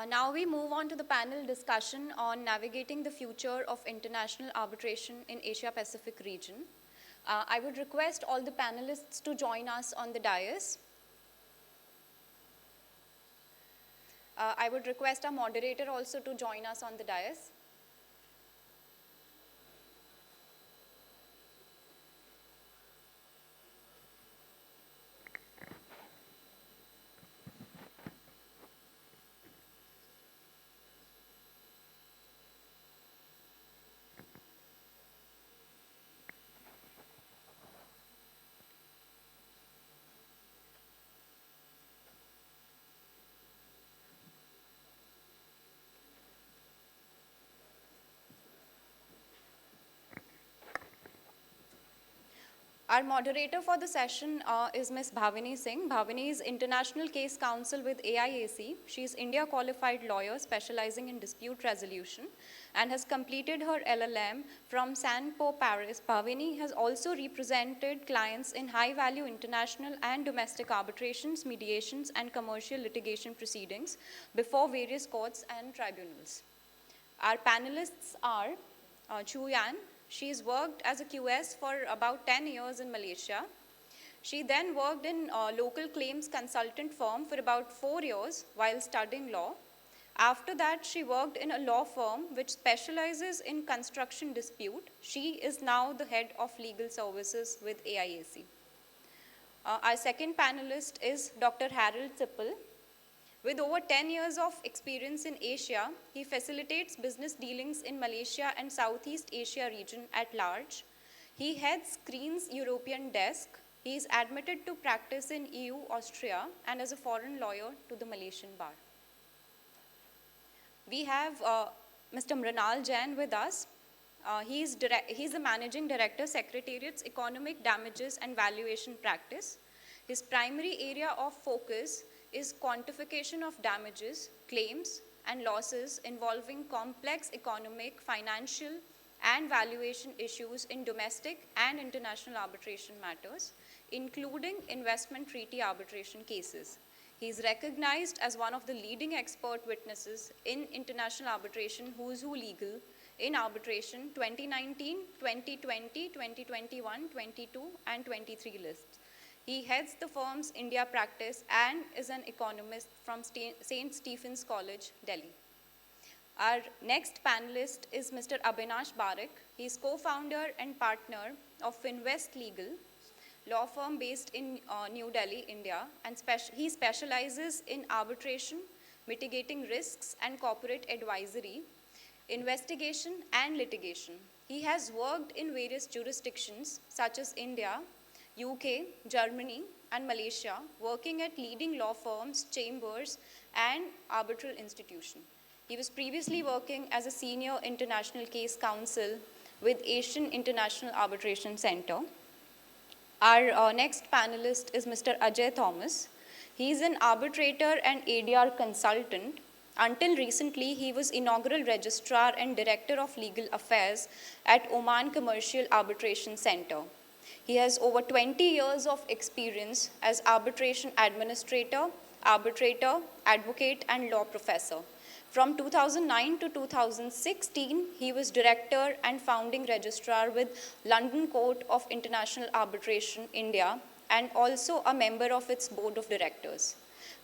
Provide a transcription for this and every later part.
Now we move on to the panel discussion on navigating the future of international arbitration in Asia-Pacific region. I would request all the panelists to join us on the dais. I would request our moderator also to join us on the dais. Our moderator for the session is Ms. Bhavini Singh. Bhavini is International Case Counsel with AIAC. She is India qualified lawyer specializing in dispute resolution and has completed her LLM from Sanpo, Paris. Bhavini has also represented clients in high-value international and domestic arbitrations, mediations, and commercial litigation proceedings before various courts and tribunals. Our panelists are Chu Yin. She's worked as a QS for about 10 years in Malaysia. She then worked in a local claims consultant firm for about 4 years while studying law. After that, she worked in a law firm which specializes in construction dispute. She is now the head of legal services with AIAC. Our second panelist is Dr. Harald Sippel. With over 10 years of experience in Asia, he facilitates business dealings in Malaysia and Southeast Asia region at large. He heads Screen's European desk. He is admitted to practice in EU, Austria, and as a foreign lawyer to the Malaysian bar. We have Mr. Mrinal Jain with us. He's the Managing Director, Secretariat's Economic Damages and Valuation Practice. His primary area of focus is quantification of damages, claims, and losses involving complex economic, financial, and valuation issues in domestic and international arbitration matters, including investment treaty arbitration cases. He is recognized as one of the leading expert witnesses in international arbitration Who's Who Legal in arbitration 2019, 2020, 2021, 22, and 23 lists. He heads the firm's India practice and is an economist from St. Stephen's College, Delhi. Our next panelist is Mr. Abinash Barik. He is co-founder and partner of Finvest Legal, law firm based in New Delhi, India, and he specializes in arbitration, mitigating risks, and corporate advisory, investigation, and litigation. He has worked in various jurisdictions such as India, UK, Germany, and Malaysia, working at leading law firms, chambers, and arbitral institutions. He was previously working as a senior international case counsel with Asian International Arbitration Center. Our next panelist is Mr. Ajay Thomas. He is an arbitrator and ADR consultant. Until recently, he was inaugural registrar and director of legal affairs at Oman Commercial Arbitration Center. He has over 20 years of experience as arbitration administrator, arbitrator, advocate, and law professor. From 2009 to 2016, he was director and founding registrar with London Court of International Arbitration, India, and also a member of its board of directors.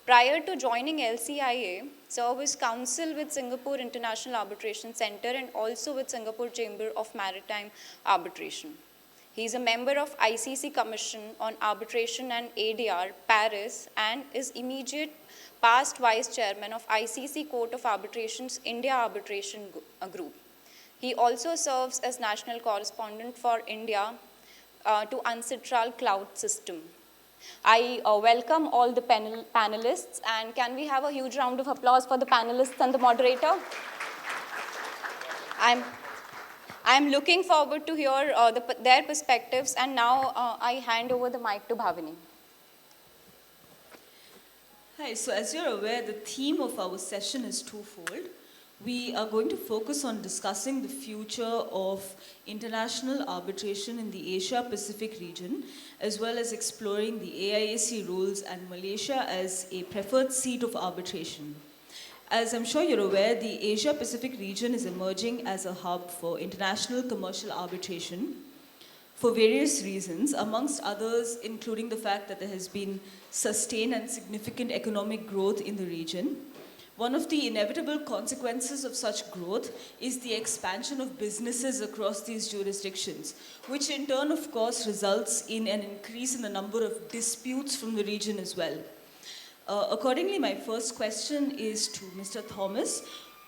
Prior to joining LCIA, served as counsel with Singapore International Arbitration Center and also with Singapore Chamber of Maritime Arbitration. He is a member of ICC Commission on Arbitration and ADR, Paris, and is immediate past vice chairman of ICC Court of Arbitration's India Arbitration Group. He also serves as national correspondent for India to UNCITRAL Cloud System. I welcome all the panelists, and can we have a huge round of applause for the panelists and the moderator? I'm looking forward to hear their perspectives, and now I hand over the mic to Bhavini. Hi, so as you're aware, the theme of our session is twofold. We are going to focus on discussing the future of international arbitration in the Asia-Pacific region, as well as exploring the AIAC rules and Malaysia as a preferred seat of arbitration. As I'm sure you're aware, the Asia-Pacific region is emerging as a hub for international commercial arbitration for various reasons, amongst others including the fact that there has been sustained and significant economic growth in the region. One of the inevitable consequences of such growth is the expansion of businesses across these jurisdictions, which in turn, of course, results in an increase in the number of disputes from the region as well. Accordingly, my first question is to Mr. Thomas,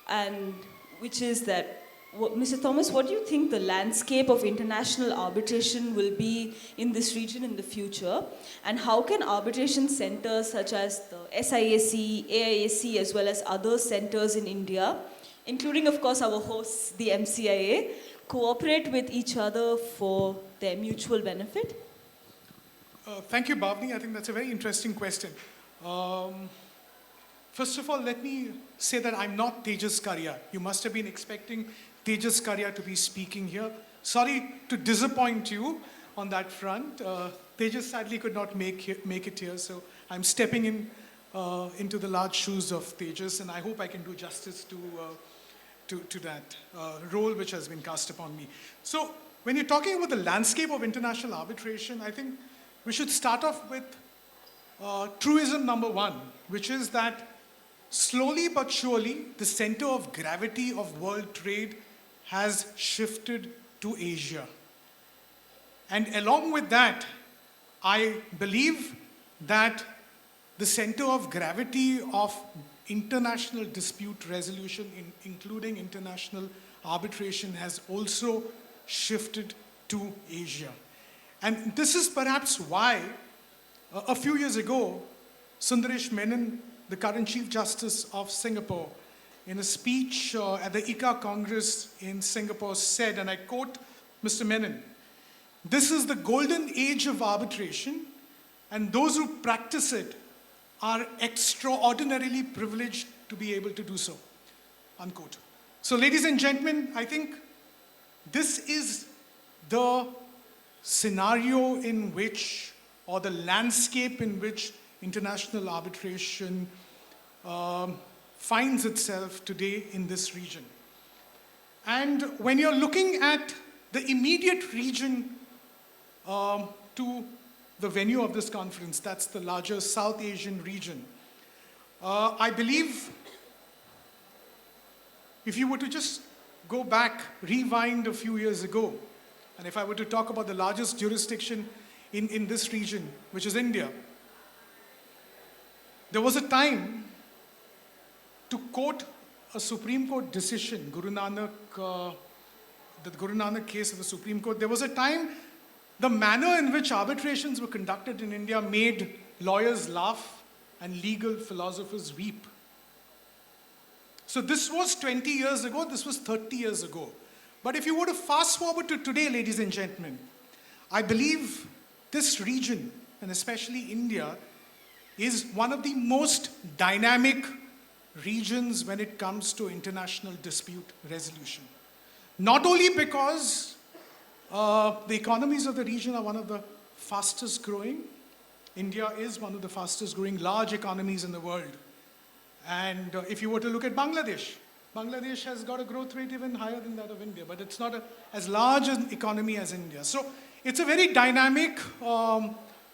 and which is that, Mr. Thomas, what do you think the landscape of international arbitration will be in this region in the future? And how can arbitration centers such as the SIAC, AIAC, as well as other centers in India, including, of course, our hosts, the MCIA, cooperate with each other for their mutual benefit? Thank you, Bhavini. I think that's a very interesting question. First of all, let me say that I'm not Tejas Karya. You must have been expecting Tejas Karya to be speaking here. Sorry to disappoint you on that front. Tejas sadly could not make it here, so I'm stepping into the large shoes of Tejas, and I hope I can do justice to that role which has been cast upon me. So when you're talking about the landscape of international arbitration, I think we should start off with truism number one, which is that slowly but surely the center of gravity of world trade has shifted to Asia. And along with that, I believe that the center of gravity of international dispute resolution, including international arbitration, has also shifted to Asia. And this is perhaps why a few years ago, Sundaresh Menon, the current Chief Justice of Singapore, in a speech at the ICA Congress in Singapore said, and I quote Mr. Menon, "This is the golden age of arbitration, and those who practice it are extraordinarily privileged to be able to do so," unquote. So ladies and gentlemen, I think this is the scenario in which, or the landscape in which international arbitration finds itself today in this region. And when you're looking at the immediate region to the venue of this conference, that's the larger South Asian region, I believe if you were to just go back, rewind a few years ago, and if I were to talk about the largest jurisdiction in this region, which is India, there was a time, to quote a Supreme Court decision, the Guru Nanak case of the Supreme Court, there was a time the manner in which arbitrations were conducted in India made lawyers laugh and legal philosophers weep. So this was 20 years ago, this was 30 years ago. But if you were to fast forward to today, ladies and gentlemen, I believe this region, and especially India, is one of the most dynamic regions when it comes to international dispute resolution. Not only because the economies of the region are one of the fastest growing. India is one of the fastest growing large economies in the world. And if you were to look at Bangladesh, Bangladesh has got a growth rate even higher than that of India, but it's not as large an economy as India. So it's a very dynamic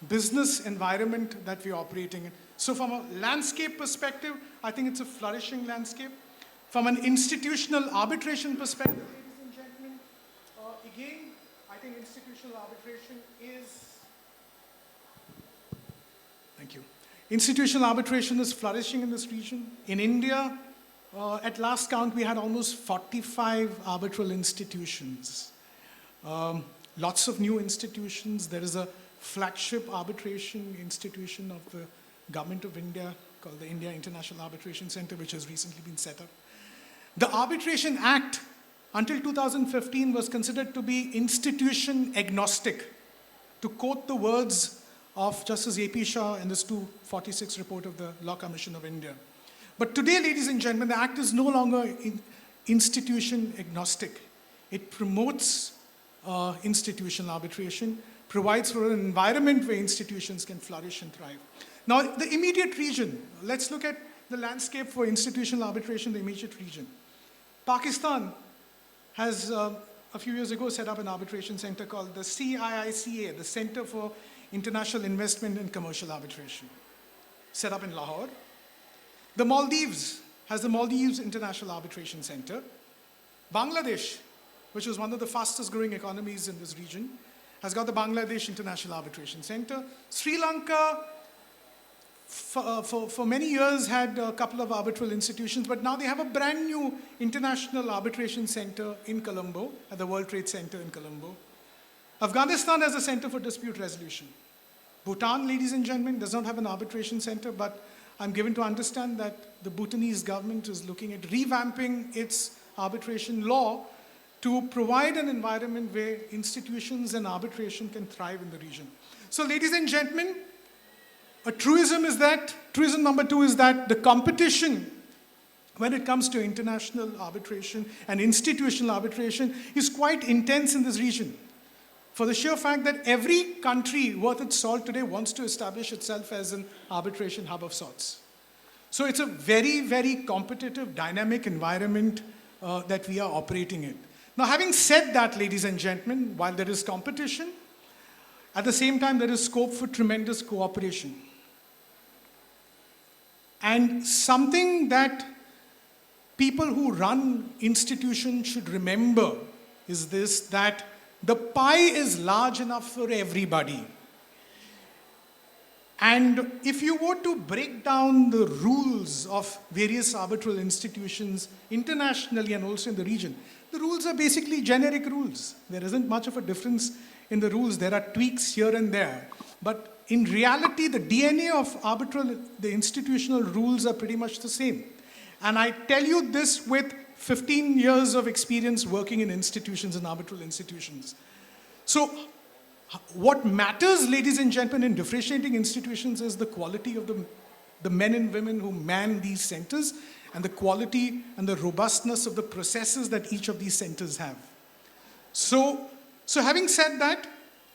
business environment that we're operating in. So from a landscape perspective, I think it's a flourishing landscape. From an institutional arbitration perspective, ladies and gentlemen, again, I think institutional arbitration is, thank you. Institutional arbitration is flourishing in this region. In India, at last count, we had almost 45 arbitral institutions. Lots of new institutions. There is a flagship arbitration institution of the Government of India called the India International Arbitration Center, which has recently been set up. The Arbitration Act, until 2015, was considered to be institution agnostic, to quote the words of Justice A.P. Shah in this 246 report of the Law Commission of India. But today, ladies and gentlemen, the Act is no longer institution agnostic. It promotes institutional arbitration, provides for an environment where institutions can flourish and thrive. Now, the immediate region, let's look at the landscape for institutional arbitration in the immediate region. Pakistan has, a few years ago, set up an arbitration center called the CIICA, the Center for International Investment and Commercial Arbitration, set up in Lahore. The Maldives has the Maldives International Arbitration Center. Bangladesh, which is one of the fastest growing economies in this region, has got the Bangladesh International Arbitration Center. Sri Lanka, for many years, had a couple of arbitral institutions, but now they have a brand new International Arbitration Center in Colombo, at the World Trade Center in Colombo. Afghanistan has a Center for Dispute Resolution. Bhutan, ladies and gentlemen, does not have an arbitration center, but I'm given to understand that the Bhutanese government is looking at revamping its arbitration law to provide an environment where institutions and arbitration can thrive in the region. So, ladies and gentlemen, a truism number 2 is that the competition when it comes to international arbitration and institutional arbitration is quite intense in this region, for the sheer fact that every country worth its salt today wants to establish itself as an arbitration hub of sorts. So it's a very, very competitive, dynamic environment that we are operating in. Now, having said that, ladies and gentlemen, while there is competition, at the same time there is scope for tremendous cooperation. And something that people who run institutions should remember is this, that the pie is large enough for everybody. And if you were to break down the rules of various arbitral institutions internationally and also in the region, the rules are basically generic rules. There isn't much of a difference in the rules. There are tweaks here and there. But in reality, the DNA of arbitral, the institutional rules are pretty much the same. And I tell you this with 15 years of experience working in institutions and arbitral institutions. So what matters, ladies and gentlemen, in differentiating institutions is the quality of the men and women who man these centers and the quality and the robustness of the processes that each of these centers have. So having said that,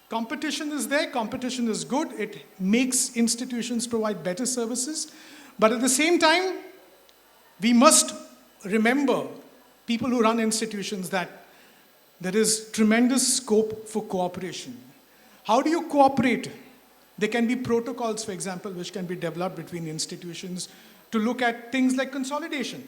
competition is there, competition is good, it makes institutions provide better services, but at the same time, we must remember, people who run institutions, that there is tremendous scope for cooperation. How do you cooperate? There can be protocols, for example, which can be developed between institutions to look at things like consolidation.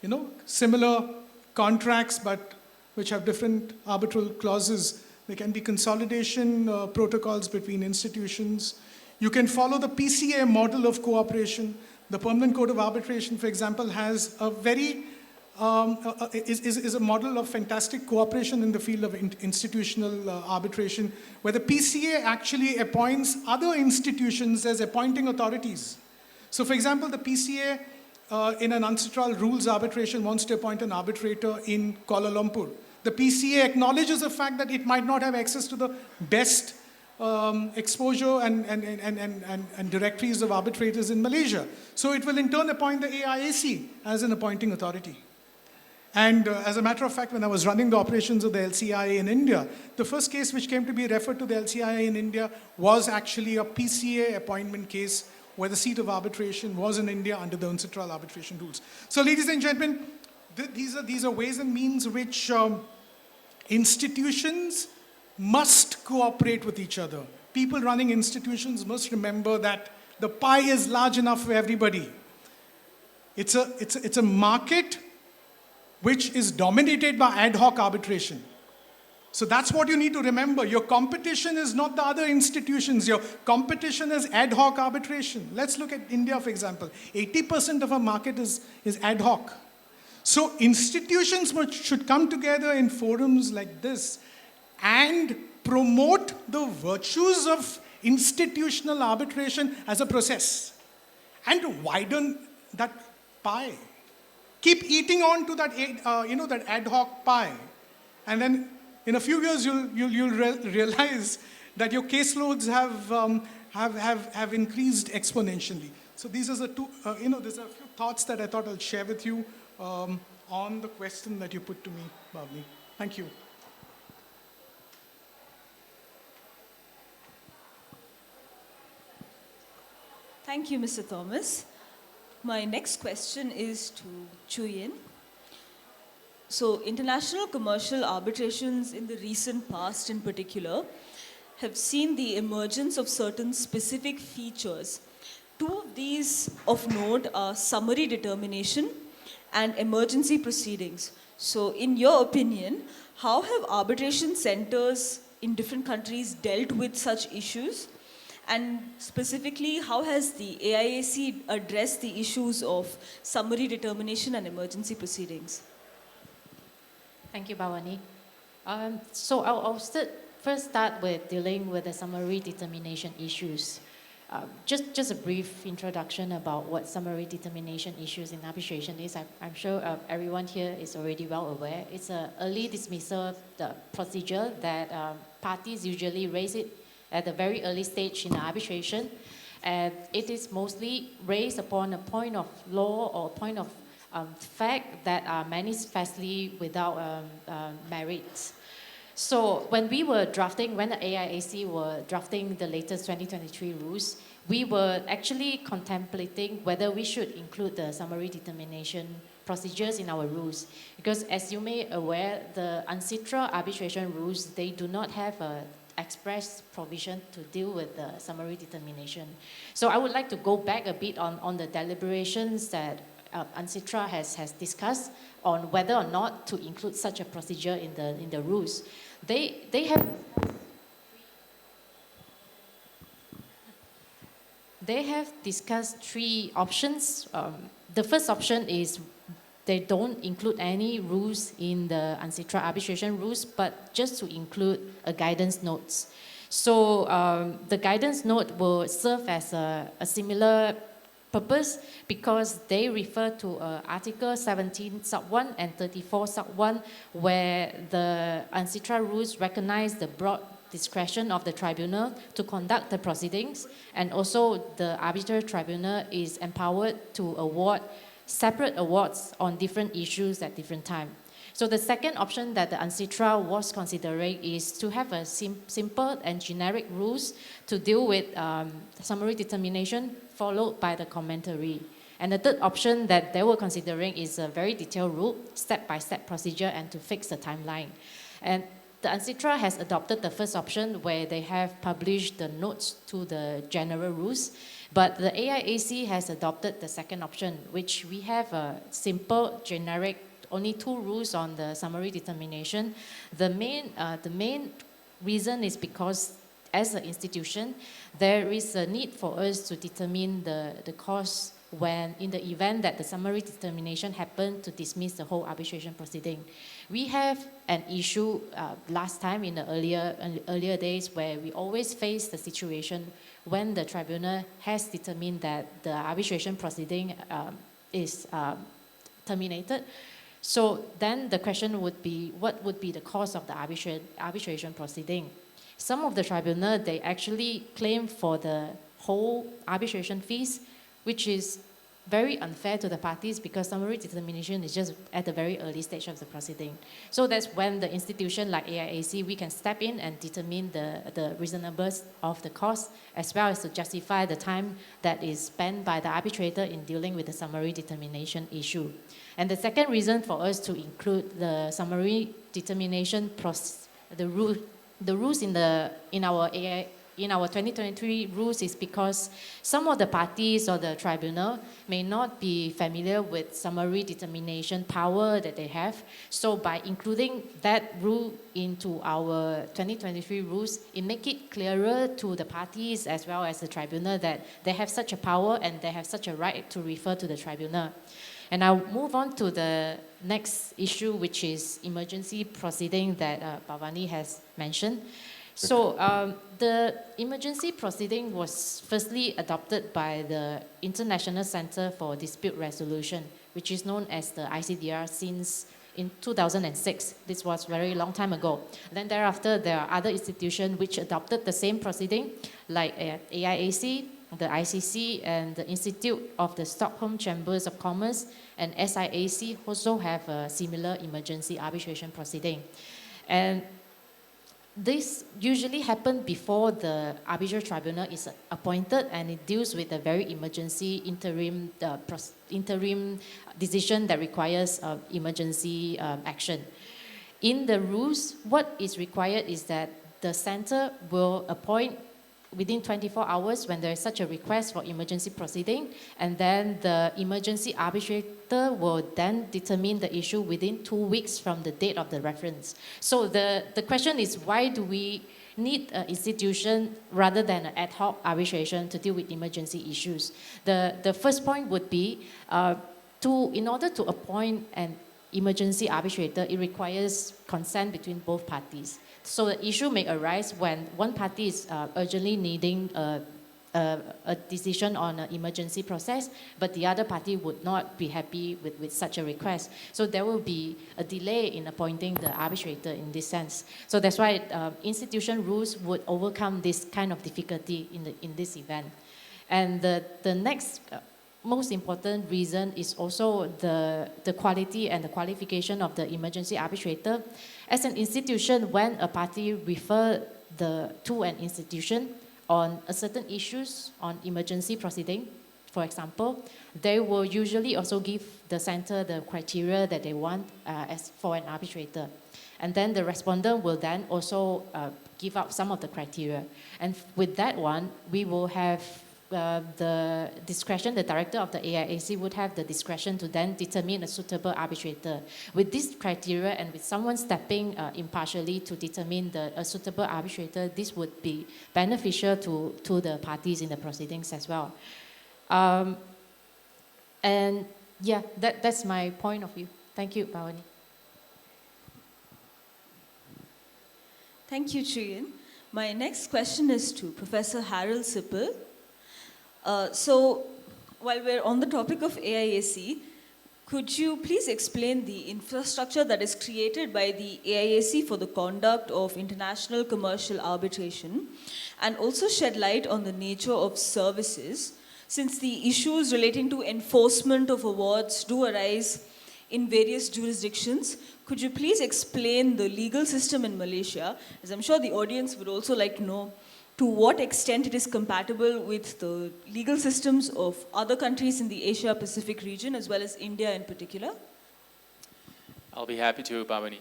You know, similar contracts, but which have different arbitral clauses. There can be consolidation protocols between institutions. You can follow the PCA model of cooperation. The Permanent Code of Arbitration, for example, has a very is a model of fantastic cooperation in the field of institutional arbitration, where the PCA actually appoints other institutions as appointing authorities. So, for example, the PCA in an ancestral rules arbitration wants to appoint an arbitrator in Kuala Lumpur. The PCA acknowledges the fact that it might not have access to the best exposure and directories of arbitrators in Malaysia. So it will in turn appoint the AIAC as an appointing authority. And as a matter of fact, when I was running the operations of the LCIA in India, the first case which came to be referred to the LCIA in India was actually a PCA appointment case where the seat of arbitration was in India under the UNCITRAL arbitration rules. So ladies and gentlemen, these are ways and means which institutions must cooperate with each other. People running institutions must remember that the pie is large enough for everybody. It's a market which is dominated by ad hoc arbitration. So that's what you need to remember. Your competition is not the other institutions. Your competition is ad hoc arbitration. Let's look at India, for example. 80% of our market is ad hoc. So institutions should come together in forums like this and promote the virtues of institutional arbitration as a process and widen that pie. Keep eating on to that, that ad hoc pie, and then in a few years you'll realize that your caseloads have increased exponentially. So these are the two, there's a few thoughts that I thought I'll share with you on the question that you put to me, Bhavini. Thank you. Thank you, Mr. Thomas. My next question is to Chu Yin. So, international commercial arbitrations in the recent past, in particular, have seen the emergence of certain specific features. Two of these of note are summary determination and emergency proceedings. So, in your opinion, how have arbitration centers in different countries dealt with such issues? And specifically, how has the AIAC addressed the issues of summary determination and emergency proceedings? Thank you, Bhavini. So I'll first start with dealing with the summary determination issues. Just a brief introduction about what summary determination issues in arbitration is. I'm sure everyone here is already well aware. It's an early dismissal procedure that parties usually raise it at a very early stage in arbitration. And it is mostly raised upon a point of law or point of fact that are manifestly without merit. So when the AIAC were drafting the latest 2023 rules, we were actually contemplating whether we should include the summary determination procedures in our rules. Because as you may aware, the UNCITRA arbitration rules, they do not have a express provision to deal with the summary determination. So I would like to go back a bit on the deliberations that UNCITRA has discussed on whether or not to include such a procedure in the rules. They have discussed three options. The first option is they don't include any rules in the UNCITRA arbitration rules, but just to include a guidance notes. So the guidance note will serve as a similar purpose because they refer to Article 17 sub 1 and 34 sub 1 where the UNCITRA rules recognize the broad discretion of the tribunal to conduct the proceedings, and also the arbitral tribunal is empowered to award separate awards on different issues at different times. So the second option that the UNCITRA was considering is to have a simple and generic rules to deal with summary determination followed by the commentary. And the third option that they were considering is a very detailed rule, step-by-step procedure, and to fix the timeline. And the UNCITRA has adopted the first option where they have published the notes to the general rules, but the AIAC has adopted the second option, which we have a simple, generic, only two rules on the summary determination. The main reason is because as an institution, there is a need for us to determine the cost when, in the event that the summary determination happened to dismiss the whole arbitration proceeding. We have an issue last time in the earlier days where we always face the situation when the tribunal has determined that the arbitration proceeding is terminated. So then the question would be, what would be the cost of the arbitration proceeding? Some of the tribunal, they actually claim for the whole arbitration fees, which is very unfair to the parties because summary determination is just at the very early stage of the proceeding. So that's when the institution like AIAC, we can step in and determine the reasonableness of the cost, as well as to justify the time that is spent by the arbitrator in dealing with the summary determination issue. And the second reason for us to include the summary determination the rules in our 2023 rules is because some of the parties or the tribunal may not be familiar with summary determination power that they have. So by including that rule into our 2023 rules, it makes it clearer to the parties as well as the tribunal that they have such a power and they have such a right to refer to the tribunal. And I'll move on to the next issue, which is emergency proceeding that Bhavini has mentioned. So the emergency proceeding was firstly adopted by the International Center for Dispute Resolution, which is known as the ICDR since in 2006. This was a very long time ago. Then thereafter, there are other institutions which adopted the same proceeding, like AIAC, the ICC, and the Institute of the Stockholm Chambers of Commerce, and SIAC also have a similar emergency arbitration proceeding. And this usually happens before the arbitral tribunal is appointed, and it deals with a very emergency interim decision that requires emergency action. In the rules, what is required is that the center will appoint within 24 hours when there is such a request for emergency proceeding, and then the emergency arbitrator will then determine the issue within 2 weeks from the date of the reference. So the question is, why do we need an institution rather than an ad hoc arbitration to deal with emergency issues? The first point would be, in order to appoint an emergency arbitrator, it requires consent between both parties. So the issue may arise when one party is urgently needing a decision on an emergency process, but the other party would not be happy with such a request. So there will be a delay in appointing the arbitrator in this sense. So that's why institution rules would overcome this kind of difficulty in this event. And the next most important reason is also the quality and the qualification of the emergency arbitrator. As an institution, when a party refers to an institution on a certain issues on emergency proceeding, for example, they will usually also give the center the criteria that they want as for an arbitrator. And then the respondent will then also give out some of the criteria. And with that one, we will have the discretion, the director of the AIAC would have the discretion to then determine a suitable arbitrator. With this criteria and with someone stepping impartially to determine a suitable arbitrator, this would be beneficial to the parties in the proceedings as well. And yeah, that's my point of view. Thank you, Bhavini. Thank you, Chu Yin. My next question is to Professor Harald Sippel. So, while we're on the topic of AIAC, could you please explain the infrastructure that is created by the AIAC for the conduct of international commercial arbitration, and also shed light on the nature of services, since the issues relating to enforcement of awards do arise in various jurisdictions? Could you please explain the legal system in Malaysia, as I'm sure the audience would also like to know to what extent it is compatible with the legal systems of other countries in the Asia-Pacific region, as well as India in particular? I'll be happy to, Bhavini.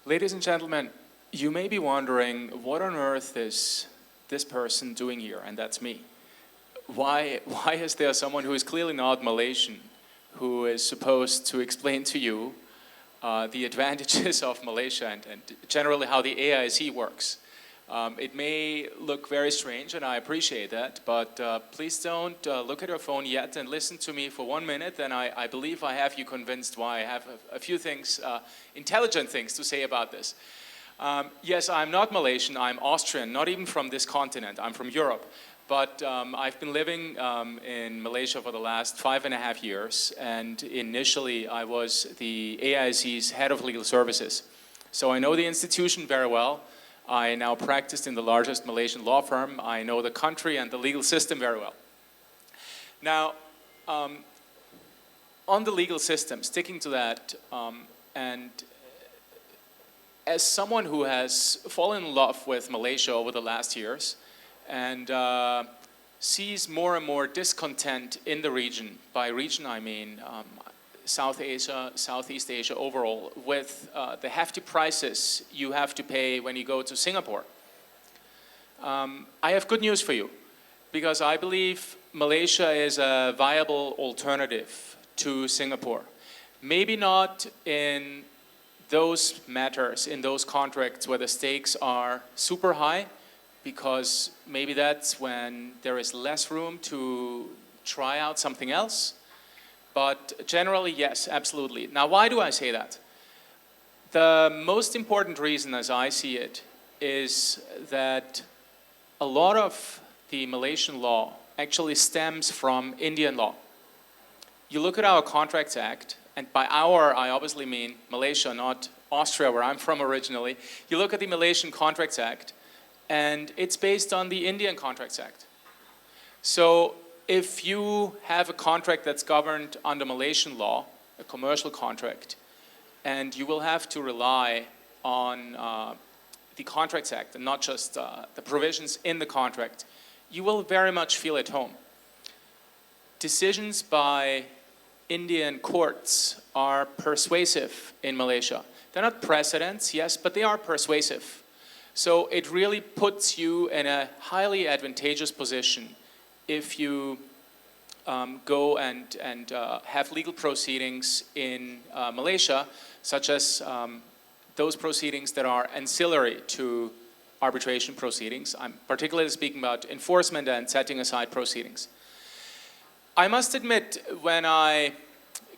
Ladies and gentlemen, you may be wondering, what on earth is this person doing here? And that's me. Why is there someone who is clearly not Malaysian who is supposed to explain to you the advantages of Malaysia and generally how the AIAC works? It may look very strange, and I appreciate that, but please don't look at your phone yet and listen to me for 1 minute, and I believe I have you convinced why I have a few things, intelligent things to say about this. Yes, I'm not Malaysian, I'm Austrian, not even from this continent, I'm from Europe. But I've been living in Malaysia for the last 5.5 years, and initially I was the AIAC's head of legal services. So I know the institution very well. I now practice in the largest Malaysian law firm. I know the country and the legal system very well. Now, on the legal system, sticking to that, and as someone who has fallen in love with Malaysia over the last years and sees more and more discontent in the region, by region I mean South Asia, Southeast Asia overall, with the hefty prices you have to pay when you go to Singapore. I have good news for you, because I believe Malaysia is a viable alternative to Singapore. Maybe not in those matters, in those contracts where the stakes are super high, because maybe that's when there is less room to try out something else. But generally, yes, absolutely. Now, why do I say that? The most important reason, as I see it, is that a lot of the Malaysian law actually stems from Indian law. You look at our Contracts Act, and by our, I obviously mean Malaysia, not Austria, where I'm from originally. You look at the Malaysian Contracts Act, and it's based on the Indian Contracts Act. So if you have a contract that's governed under Malaysian law, a commercial contract, and you will have to rely on the Contracts Act and not just the provisions in the contract, you will very much feel at home. Decisions by Indian courts are persuasive in Malaysia. They're not precedents, yes, but they are persuasive. So it really puts you in a highly advantageous position if you go and have legal proceedings in Malaysia, such as those proceedings that are ancillary to arbitration proceedings. I'm particularly speaking about enforcement and setting aside proceedings. I must admit, when I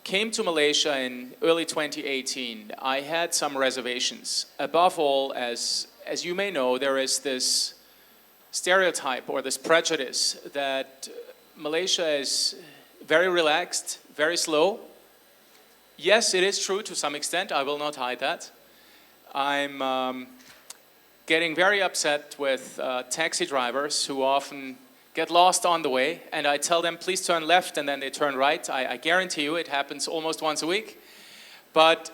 came to Malaysia in early 2018, I had some reservations. Above all, as you may know, there is this stereotype or this prejudice that Malaysia is very relaxed, very slow. Yes, it is true to some extent, I will not hide that. I'm getting very upset with taxi drivers who often get lost on the way, and I tell them, please turn left, and then they turn right. I guarantee you it happens almost once a week. But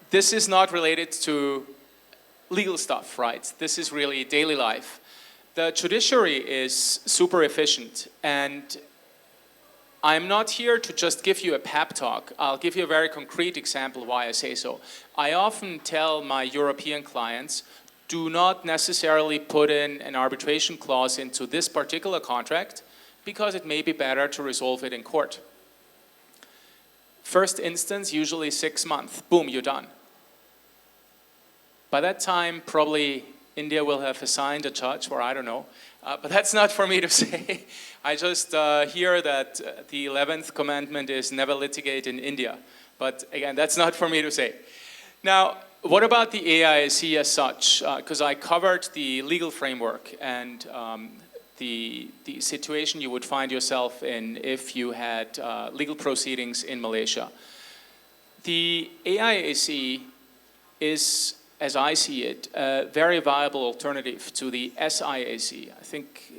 this is not related to legal stuff, right? This is really daily life. The judiciary is super efficient, and I'm not here to just give you a pep talk. I'll give you a very concrete example why I say so. I often tell my European clients, do not necessarily put in an arbitration clause into this particular contract because it may be better to resolve it in court. First instance, usually 6 months. Boom, you're done. By that time, probably India will have assigned a judge, or I don't know. But that's not for me to say. I just hear that the 11th commandment is never litigate in India. But again, that's not for me to say. Now, what about the AIAC as such? Because I covered the legal framework and the situation you would find yourself in if you had legal proceedings in Malaysia. The AIAC is, as I see it, a very viable alternative to the SIAC. I think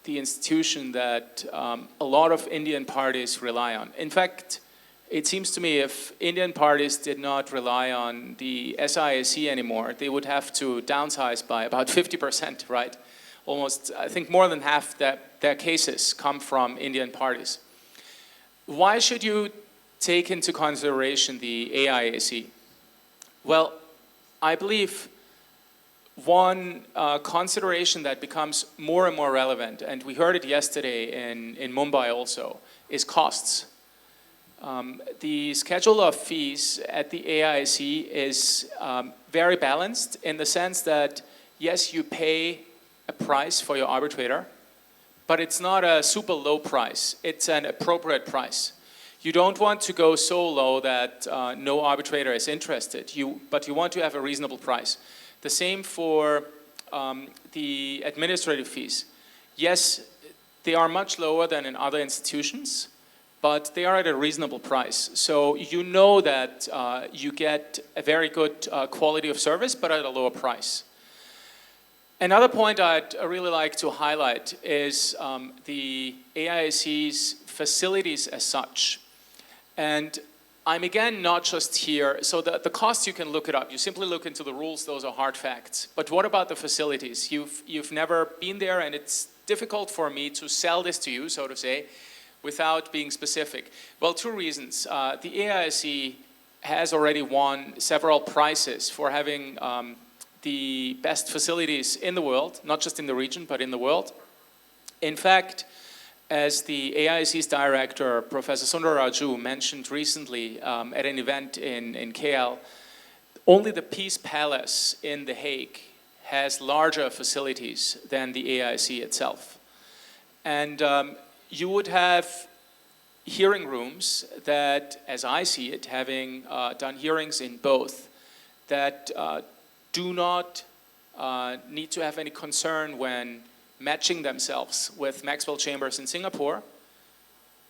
the institution that a lot of Indian parties rely on. In fact, it seems to me if Indian parties did not rely on the SIAC anymore, they would have to downsize by about 50%, right? Almost, I think more than half their cases come from Indian parties. Why should you take into consideration the AIAC? Well, I believe one consideration that becomes more and more relevant, and we heard it yesterday in Mumbai also, is costs. The schedule of fees at the AIAC is very balanced in the sense that, yes, you pay a price for your arbitrator, but it's not a super low price. It's an appropriate price. You don't want to go so low that no arbitrator is interested, but you want to have a reasonable price. The same for the administrative fees. Yes, they are much lower than in other institutions, but they are at a reasonable price. So you know that you get a very good quality of service, but at a lower price. Another point I'd really like to highlight is the AIAC's facilities as such. And I'm again not just here, so the costs you can look it up. You simply look into the rules, those are hard facts. But what about the facilities? You've never been there, and it's difficult for me to sell this to you, so to say, without being specific. Well, 2 reasons. The AIAC has already won several prizes for having the best facilities in the world, not just in the region, but in the world. In fact, as the AIAC's director, Professor Sundar Raju, mentioned recently at an event in KL, only the Peace Palace in The Hague has larger facilities than the AIAC itself. And you would have hearing rooms that, as I see it, having done hearings in both, that do not need to have any concern when matching themselves with Maxwell Chambers in Singapore.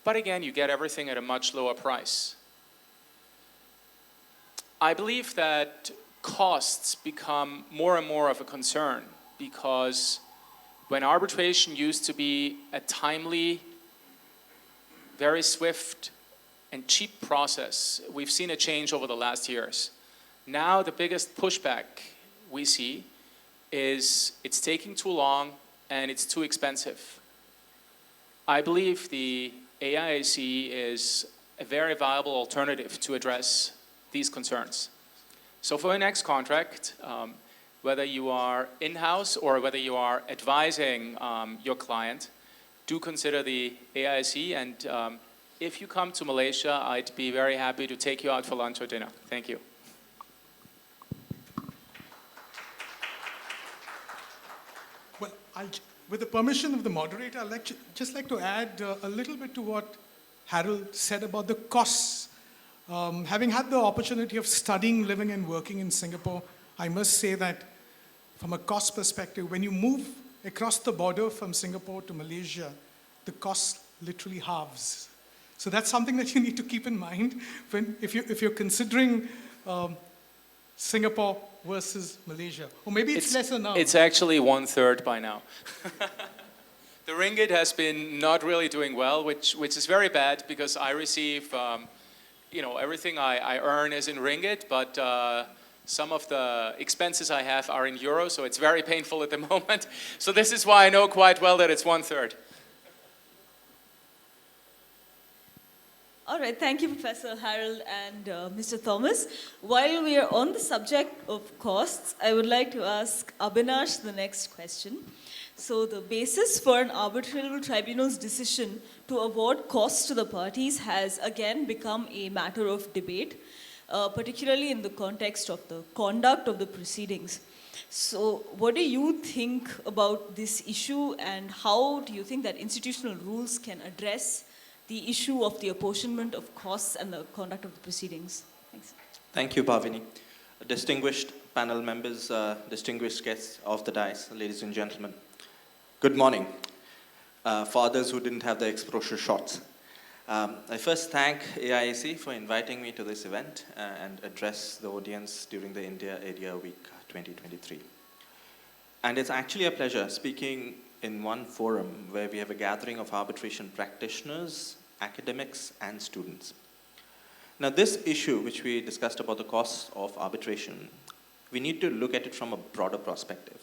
But again, you get everything at a much lower price. I believe that costs become more and more of a concern because when arbitration used to be a timely, very swift and cheap process, we've seen a change over the last years. Now the biggest pushback we see is it's taking too long and it's too expensive. I believe the AIAC is a very viable alternative to address these concerns. So for your next contract, whether you are in-house or whether you are advising your client, do consider the AIAC, and if you come to Malaysia, I'd be very happy to take you out for lunch or dinner. Thank you. Well, with the permission of the moderator, I'd just like to add a little bit to what Harald said about the costs. Having had the opportunity of studying, living, and working in Singapore, I must say that from a cost perspective, when you move across the border from Singapore to Malaysia, the cost literally halves. So that's something that you need to keep in mind if you're considering Singapore versus Malaysia. Or maybe it's lesser now. It's actually 1/3 by now. The ringgit has been not really doing well, which is very bad because I receive, everything I earn is in ringgit, but some of the expenses I have are in euros, so it's very painful at the moment. So this is why I know quite well that it's 1/3. All right, thank you, Professor Harald and Mr. Thomas. While we are on the subject of costs, I would like to ask Abinash the next question. So the basis for an arbitral tribunal's decision to award costs to the parties has again become a matter of debate, particularly in the context of the conduct of the proceedings. So what do you think about this issue, and how do you think that institutional rules can address the issue of the apportionment of costs and the conduct of the proceedings? Thanks. Thank you, Bhavini. Distinguished panel members, distinguished guests of the dais, ladies and gentlemen. Good morning. For others who didn't have the exposure shots. I first thank AIAC for inviting me to this event and address the audience during the India ADIA Week 2023. And it's actually a pleasure speaking in one forum where we have a gathering of arbitration practitioners, academics, and students. Now, this issue, which we discussed about the costs of arbitration, we need to look at it from a broader perspective.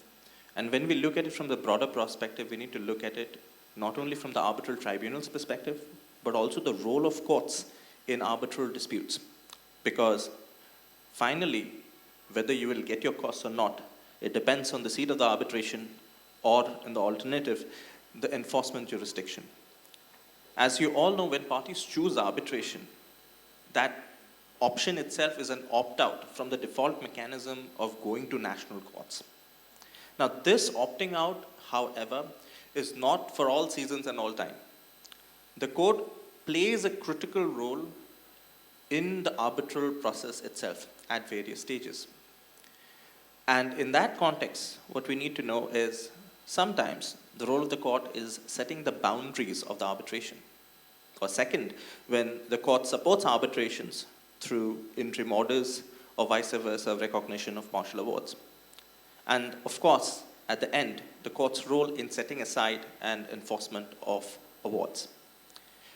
And when we look at it from the broader perspective, we need to look at it not only from the arbitral tribunal's perspective, but also the role of courts in arbitral disputes. Because finally, whether you will get your costs or not, it depends on the seat of the arbitration or, in the alternative, the enforcement jurisdiction. As you all know, when parties choose arbitration, that option itself is an opt-out from the default mechanism of going to national courts. Now, this opting out, however, is not for all seasons and all time. The court plays a critical role in the arbitral process itself at various stages. And in that context, what we need to know is sometimes the role of the court is setting the boundaries of the arbitration. Or second, when the court supports arbitrations through interim orders or vice versa, recognition of martial awards. And of course, at the end, the court's role in setting aside and enforcement of awards.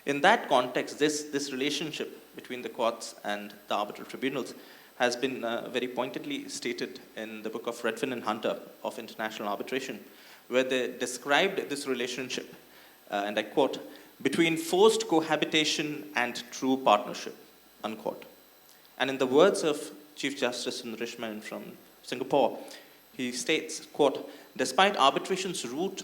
In that context, this relationship between the courts and the arbitral tribunals has been very pointedly stated in the book of Redfin and Hunter of International Arbitration, where they described this relationship, and I quote, between forced cohabitation and true partnership, unquote. And in the words of Chief Justice Sundarishman from Singapore, he states, quote, despite arbitration's root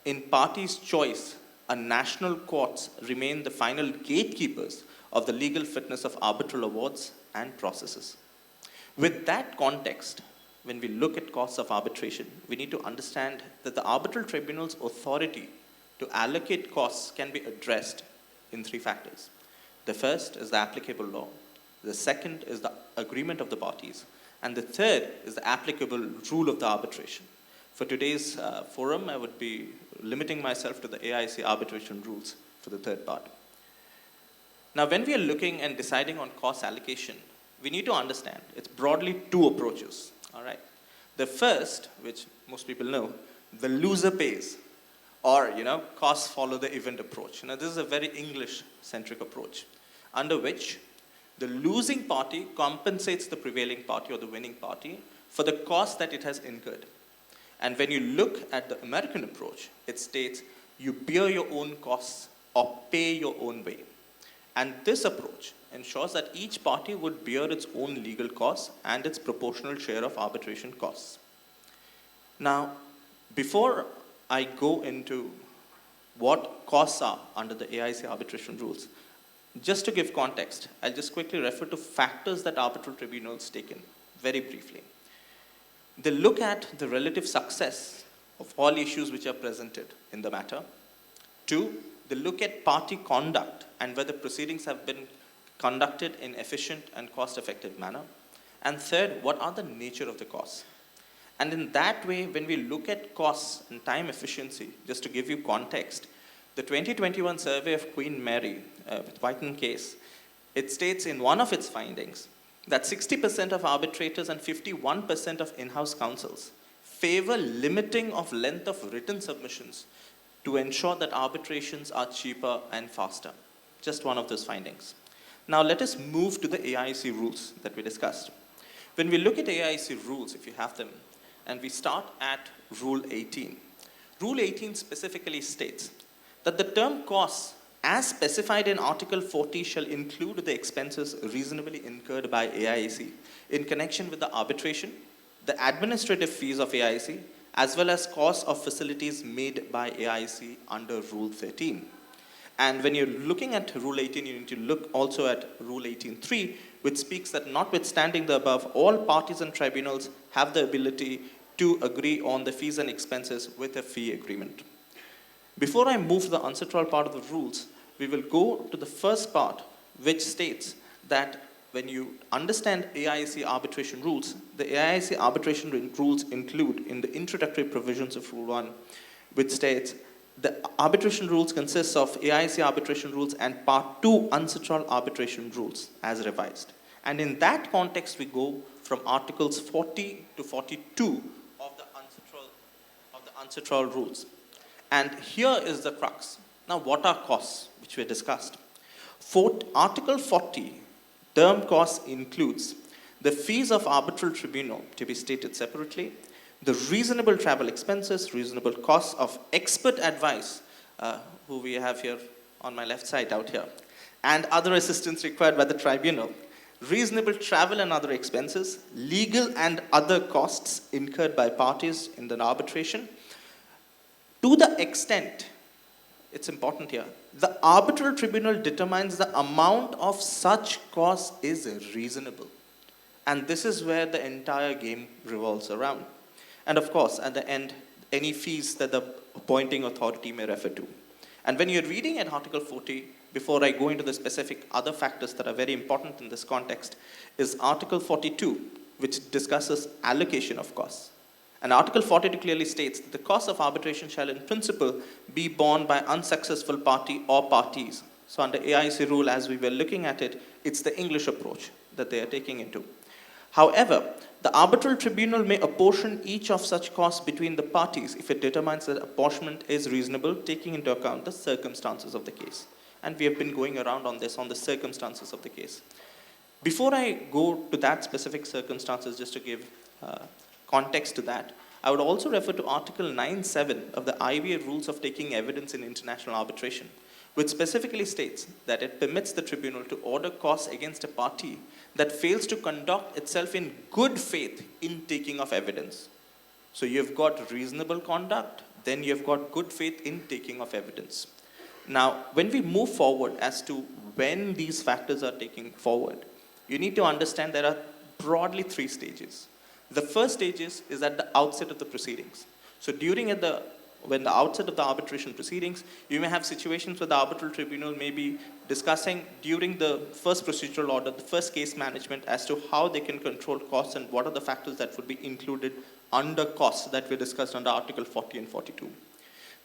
in parties' choice, our national courts remain the final gatekeepers of the legal fitness of arbitral awards and processes. With that context, when we look at costs of arbitration, we need to understand that the arbitral tribunal's authority to allocate costs can be addressed in three factors. The first is the applicable law. The second is the agreement of the parties. And the third is the applicable rule of the arbitration. For today's forum, I would be limiting myself to the AIAC arbitration rules for the third part. Now, when we are looking and deciding on cost allocation, we need to understand it's broadly two approaches. All right. The first, which most people know, the loser pays, or costs follow the event approach. This is a very English-centric approach, under which the losing party compensates the prevailing party or the winning party for the cost that it has incurred. And when you look at the American approach, it states you bear your own costs or pay your own way. And this approach ensures that each party would bear its own legal costs and its proportional share of arbitration costs. Now, before I go into what costs are under the AIAC arbitration rules, just to give context, I'll just quickly refer to factors that arbitral tribunals take in, very briefly. They look at the relative success of all issues which are presented in the matter. 2, they look at party conduct and whether proceedings have been conducted in efficient and cost-effective manner. And 3rd, what are the nature of the costs? And in that way, when we look at costs and time efficiency, just to give you context, the 2021 survey of Queen Mary with Whiten case, it states in one of its findings that 60% of arbitrators and 51% of in-house counsels favor limiting of length of written submissions to ensure that arbitrations are cheaper and faster. Just one of those findings. Now let us move to the AIAC rules that we discussed. When we look at AIAC rules, if you have them, and we start at Rule 18. Rule 18 specifically states that the term costs as specified in Article 40 shall include the expenses reasonably incurred by AIAC in connection with the arbitration, the administrative fees of AIAC, as well as costs of facilities made by AIAC under Rule 13. And when you're looking at Rule 18, you need to look also at Rule 18.3, which speaks that notwithstanding the above, all parties and tribunals have the ability to agree on the fees and expenses with a fee agreement. Before I move to the unsatral part of the rules, we will go to the first part, which states that when you understand AIAC arbitration rules, the AIAC arbitration rules include in the introductory provisions of Rule 1, which states the arbitration rules consist of AIAC arbitration rules and Part 2 unsatral arbitration rules as revised. And in that context, we go from Articles 40 to 42 of the unsatral rules. And here is the crux. Now, what are costs, which we discussed? Article 40, term costs includes the fees of arbitral tribunal to be stated separately, the reasonable travel expenses, reasonable costs of expert advice, who we have here on my left side out here, and other assistance required by the tribunal, reasonable travel and other expenses, legal and other costs incurred by parties in the arbitration. To the extent, it's important here, the arbitral tribunal determines the amount of such costs is reasonable. And this is where the entire game revolves around. And of course, at the end, any fees that the appointing authority may refer to. And when you're reading at Article 40, before I go into the specific other factors that are very important in this context, is Article 42, which discusses allocation of costs. And Article 42 clearly states that the cost of arbitration shall in principle be borne by unsuccessful party or parties. So under AIAC rule, as we were looking at it, it's the English approach that they are taking into. However, the arbitral tribunal may apportion each of such costs between the parties if it determines that apportionment is reasonable, taking into account the circumstances of the case. And we have been going around on this, on the circumstances of the case. Before I go to that specific circumstances, just to give context to that, I would also refer to Article 9.7 of the IAW rules of taking evidence in international arbitration, which specifically states that it permits the tribunal to order costs against a party that fails to conduct itself in good faith in taking of evidence. So you've got reasonable conduct, then you've got good faith in taking of evidence. Now, when we move forward as to when these factors are taken forward, you need to understand there are broadly 3 stages. The first stage is at the outset of the proceedings. So when the outset of the arbitration proceedings, you may have situations where the arbitral tribunal may be discussing during the first procedural order, the first case management, as to how they can control costs and what are the factors that would be included under costs that we discussed under Article 40 and 42.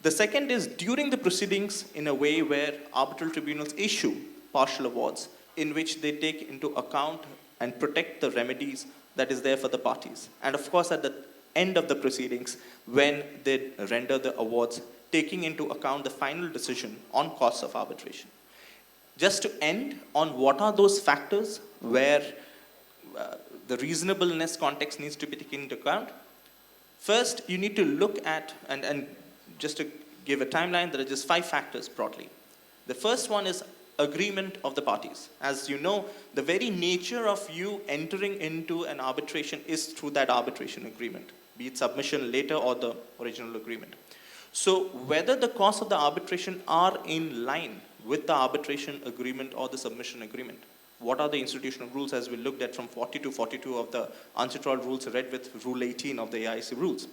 The second is during the proceedings in a way where arbitral tribunals issue partial awards in which they take into account and protect the remedies that is there for the parties. And of course, at the end of the proceedings, when they render the awards, taking into account the final decision on costs of arbitration. Just to end on what are those factors where the reasonableness context needs to be taken into account, First, you need to look at, and just to give a timeline, there are just 5 factors broadly. The first one is agreement of the parties. As you know, the very nature of you entering into an arbitration is through that arbitration agreement, be it submission later or the original agreement. So whether the costs of the arbitration are in line with the arbitration agreement or the submission agreement, what are the institutional rules as we looked at from 40 to 42 of the UNCITRAL rules read with Rule 18 of the AIAC rules.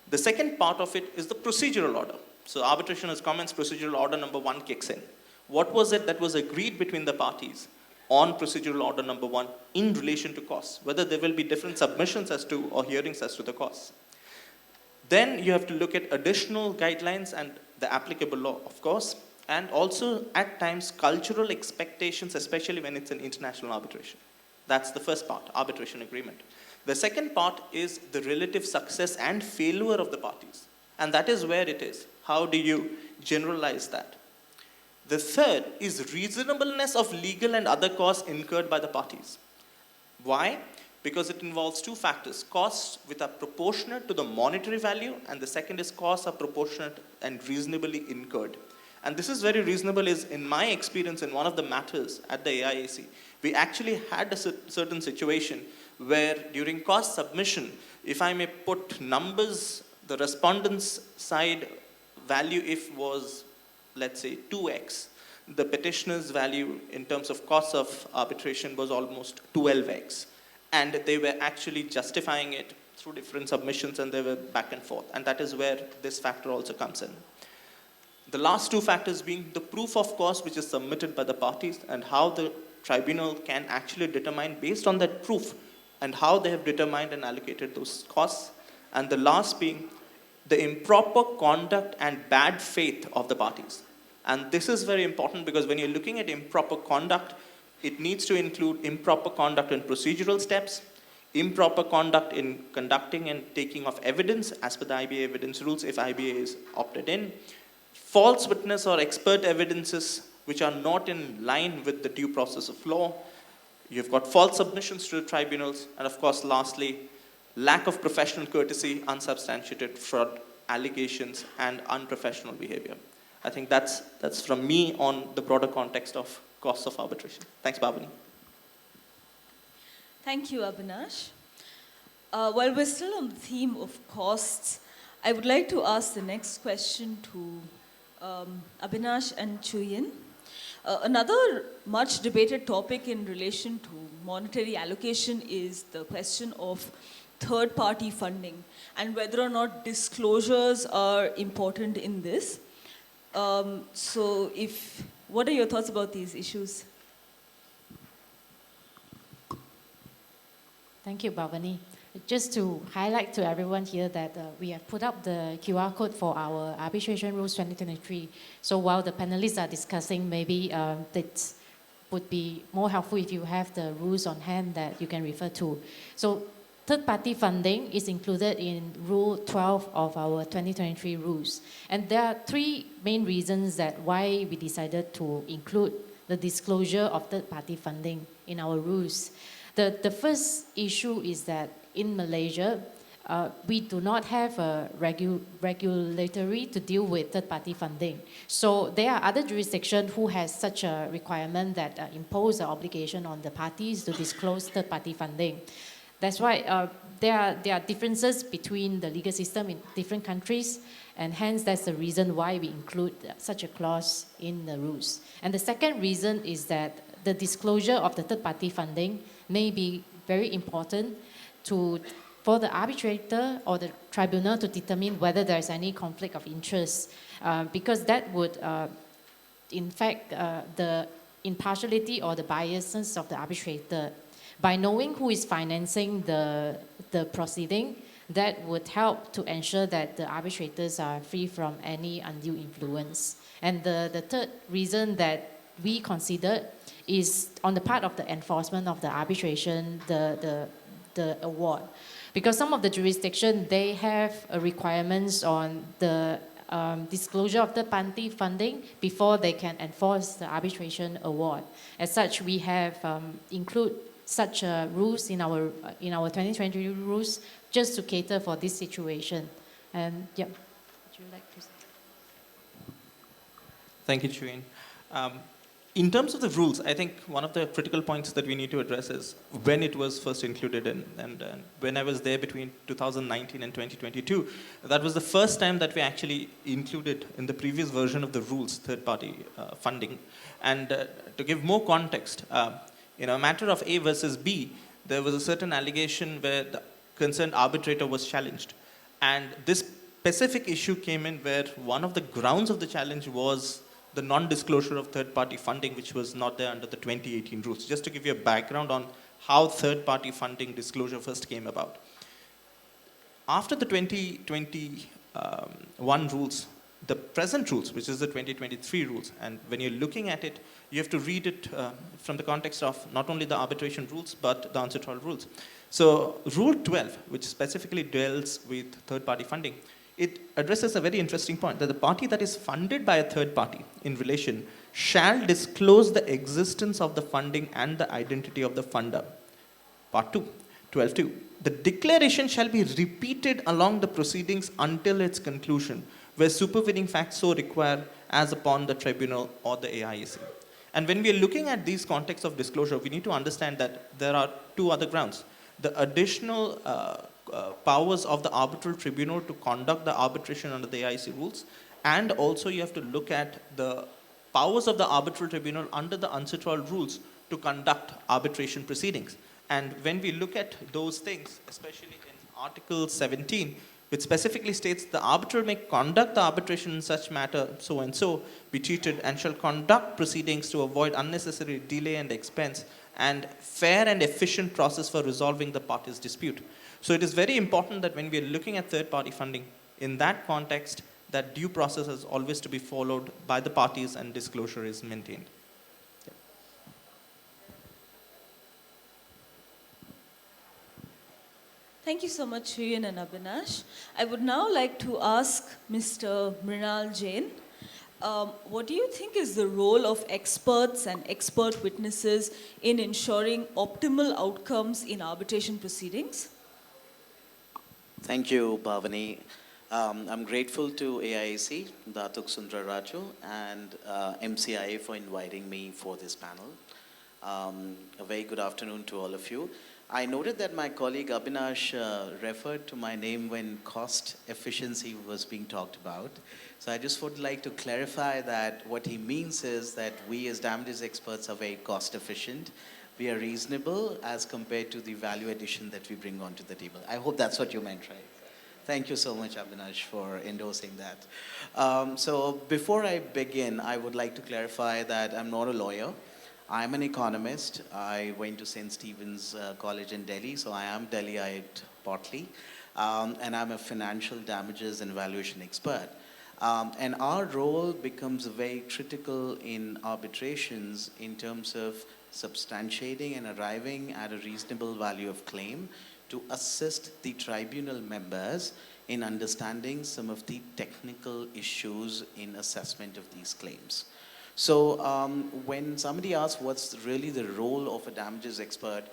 The second part of it is the procedural order. So arbitration has commenced, procedural order number 1 kicks in. What was it that was agreed between the parties on procedural order number 1 in relation to costs? Whether there will be different submissions as to or hearings as to the costs. Then you have to look at additional guidelines and the applicable law, of course, and also at times cultural expectations, especially when it's an international arbitration. That's the first part, arbitration agreement. The second part is the relative success and failure of the parties. And that is where it is. How do you generalize that? The third is reasonableness of legal and other costs incurred by the parties. Why? Because it involves 2 factors, costs which are proportionate to the monetary value, and the second is costs are proportionate and reasonably incurred. And this is very reasonable is, in my experience, in one of the matters at the AIAC, we actually had a certain situation where during cost submission, if I may put numbers, the respondent's side value if was, let's say, 2x, the petitioner's value in terms of costs of arbitration was almost 12x. And they were actually justifying it through different submissions, and they were back and forth. And that is where this factor also comes in. The last 2 factors being the proof of cost which is submitted by the parties and how the tribunal can actually determine based on that proof and how they have determined and allocated those costs. And the last being the improper conduct and bad faith of the parties. And this is very important because when you're looking at improper conduct, it needs to include improper conduct in procedural steps, improper conduct in conducting and taking of evidence as per the IBA evidence rules if IBA is opted in, false witness or expert evidences which are not in line with the due process of law. You've got false submissions to the tribunals, and of course, lastly, lack of professional courtesy, unsubstantiated fraud allegations, and unprofessional behavior. I think that's from me on the broader context of costs of arbitration. Thanks, Bhavini. Thank you, Abinash. While we're still on the theme of costs, I would like to ask the next question to Abinash and Chu Yin. Another much debated topic in relation to monetary allocation is the question of third-party funding and whether or not disclosures are important in this. What are your thoughts about these issues? Thank you, Bhavini. Just to highlight to everyone here that we have put up the QR code for our Arbitration Rules 2023. So while the panelists are discussing, maybe it would be more helpful if you have the rules on hand that you can refer to. So third-party funding is included in Rule 12 of our 2023 rules. And there are 3 main reasons that why we decided to include the disclosure of third-party funding in our rules. The first issue is that in Malaysia, we do not have a regulatory to deal with third-party funding. So there are other jurisdictions who has such a requirement that impose an obligation on the parties to disclose third-party funding. That's why there are differences between the legal system in different countries, and hence that's the reason why we include such a clause in the rules. And the second reason is that the disclosure of the third-party funding may be very important for the arbitrator or the tribunal to determine whether there is any conflict of interest, because that would, in fact, the impartiality or the biasness of the arbitrator. By knowing who is financing the proceeding, that would help to ensure that the arbitrators are free from any undue influence. And the third reason that we considered is on the part of the enforcement of the arbitration, the award. Because some of the jurisdictions, they have requirements on the disclosure of third-party funding before they can enforce the arbitration award. As such, we have include such rules in our 2020 rules just to cater for this situation. And yeah, would you like to say? Thank you, Chu Yin. In terms of the rules, I think one of the critical points that we need to address is when it was first included in. And when I was there between 2019 and 2022, that was the first time that we actually included in the previous version of the rules third-party funding. And to give more context, in a matter of A versus B, there was a certain allegation where the concerned arbitrator was challenged. And this specific issue came in where one of the grounds of the challenge was the non-disclosure of third-party funding, which was not there under the 2018 rules. Just to give you a background on how third-party funding disclosure first came about. After the 2021 rules, the present rules, which is the 2023 rules, and when you're looking at it, you have to read it from the context of not only the arbitration rules, but the UNCITRAL rules. So Rule 12, which specifically deals with third-party funding, it addresses a very interesting point, that the party that is funded by a third party in relation shall disclose the existence of the funding and the identity of the funder. Part 2, 12.2. The declaration shall be repeated along the proceedings until its conclusion, where supervening facts so require as upon the tribunal or the AIAC. And when we are looking at these contexts of disclosure, we need to understand that there are two other grounds. The additional powers of the arbitral tribunal to conduct the arbitration under the AIAC rules, and also you have to look at the powers of the arbitral tribunal under the UNCITRAL rules to conduct arbitration proceedings. And when we look at those things, especially in Article 17, which specifically states the arbiter may conduct the arbitration in such matter, so and so, be treated, and shall conduct proceedings to avoid unnecessary delay and expense, and fair and efficient process for resolving the parties' dispute. So it is very important that when we are looking at third-party funding, in that context, that due process is always to be followed by the parties and disclosure is maintained. Thank you so much, Chu Yin and Abinash. I would now like to ask Mr. Mrinal Jain, what do you think is the role of experts and expert witnesses in ensuring optimal outcomes in arbitration proceedings? Thank you, Bhavini. I'm grateful to AIAC, Datuk Sundra Raju, and MCIA for inviting me for this panel. A very good afternoon to all of you. I noted that my colleague Abinash referred to my name when cost efficiency was being talked about. So I just would like to clarify that what he means is that we as damages experts are very cost efficient. We are reasonable as compared to the value addition that we bring onto the table. I hope that's what you meant, right? Thank you so much, Abinash, for endorsing that. So before I begin, I would like to clarify that I'm not a lawyer. I'm an economist. I went to St. Stephen's College in Delhi, so I am Delhiite partly. And I'm a financial damages and valuation expert. And our role becomes very critical in arbitrations in terms of substantiating and arriving at a reasonable value of claim to assist the tribunal members in understanding some of the technical issues in assessment of these claims. So when somebody asks what's really the role of a damages expert,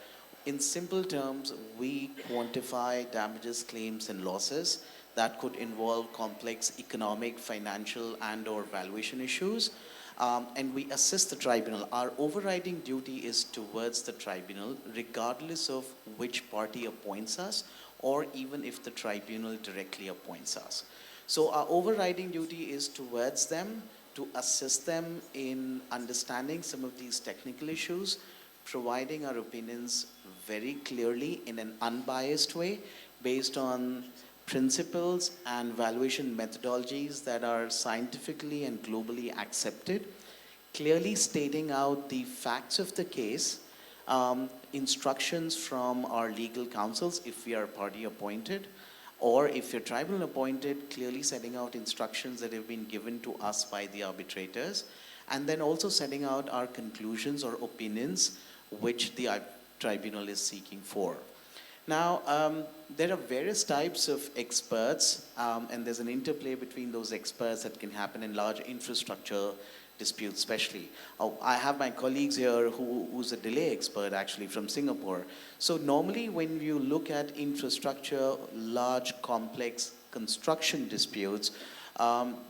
in simple terms, we quantify damages, claims, and losses that could involve complex economic, financial, and/or valuation issues. And we assist the tribunal. Our overriding duty is towards the tribunal, regardless of which party appoints us, or even if the tribunal directly appoints us. So our overriding duty is towards them, to assist them in understanding some of these technical issues, providing our opinions very clearly in an unbiased way based on principles and valuation methodologies that are scientifically and globally accepted, clearly stating out the facts of the case, instructions from our legal counsels if we are party appointed, or if you're tribunal appointed, clearly setting out instructions that have been given to us by the arbitrators, and then also setting out our conclusions or opinions which the tribunal is seeking for. Now, there are various types of experts, and there's an interplay between those experts that can happen in large infrastructure disputes especially. I have my colleagues here who's a delay expert actually from Singapore. So normally when you look at infrastructure, large complex construction disputes,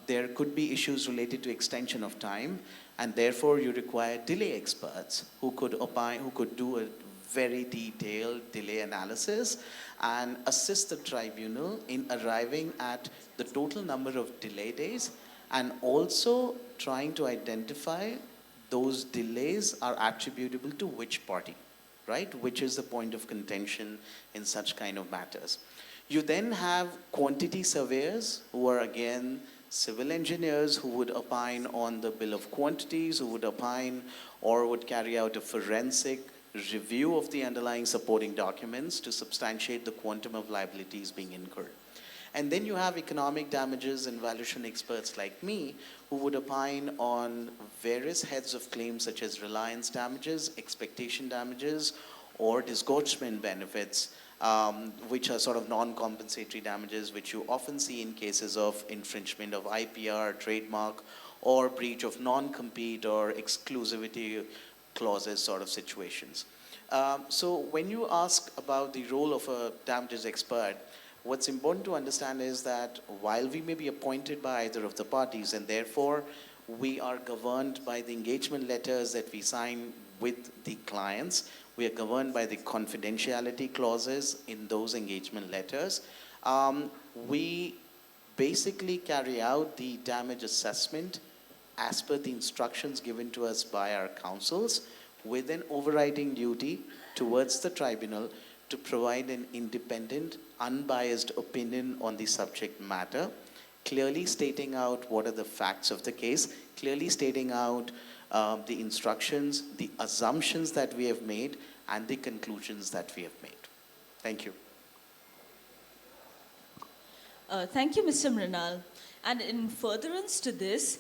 there could be issues related to extension of time, and therefore you require delay experts who could opine, who could do a very detailed delay analysis and assist the tribunal in arriving at the total number of delay days, and also trying to identify those delays are attributable to which party, right? Which is the point of contention in such kind of matters. You then have quantity surveyors who are again civil engineers who would opine on the bill of quantities, who would opine or would carry out a forensic review of the underlying supporting documents to substantiate the quantum of liabilities being incurred. And then you have economic damages and valuation experts like me who would opine on various heads of claims such as reliance damages, expectation damages, or disgorgement benefits, which are sort of non-compensatory damages, which you often see in cases of infringement of IPR, trademark, or breach of non-compete or exclusivity clauses sort of situations. So when you ask about the role of a damages expert, what's important to understand is that while we may be appointed by either of the parties, and therefore we are governed by the engagement letters that we sign with the clients, we are governed by the confidentiality clauses in those engagement letters, we basically carry out the damage assessment as per the instructions given to us by our counsels, with an overriding duty towards the tribunal to provide an independent, unbiased opinion on the subject matter, clearly stating out what are the facts of the case, clearly stating out the instructions, the assumptions that we have made, and the conclusions that we have made. Thank you. Thank you, Mr. Mrinal. And in furtherance to this,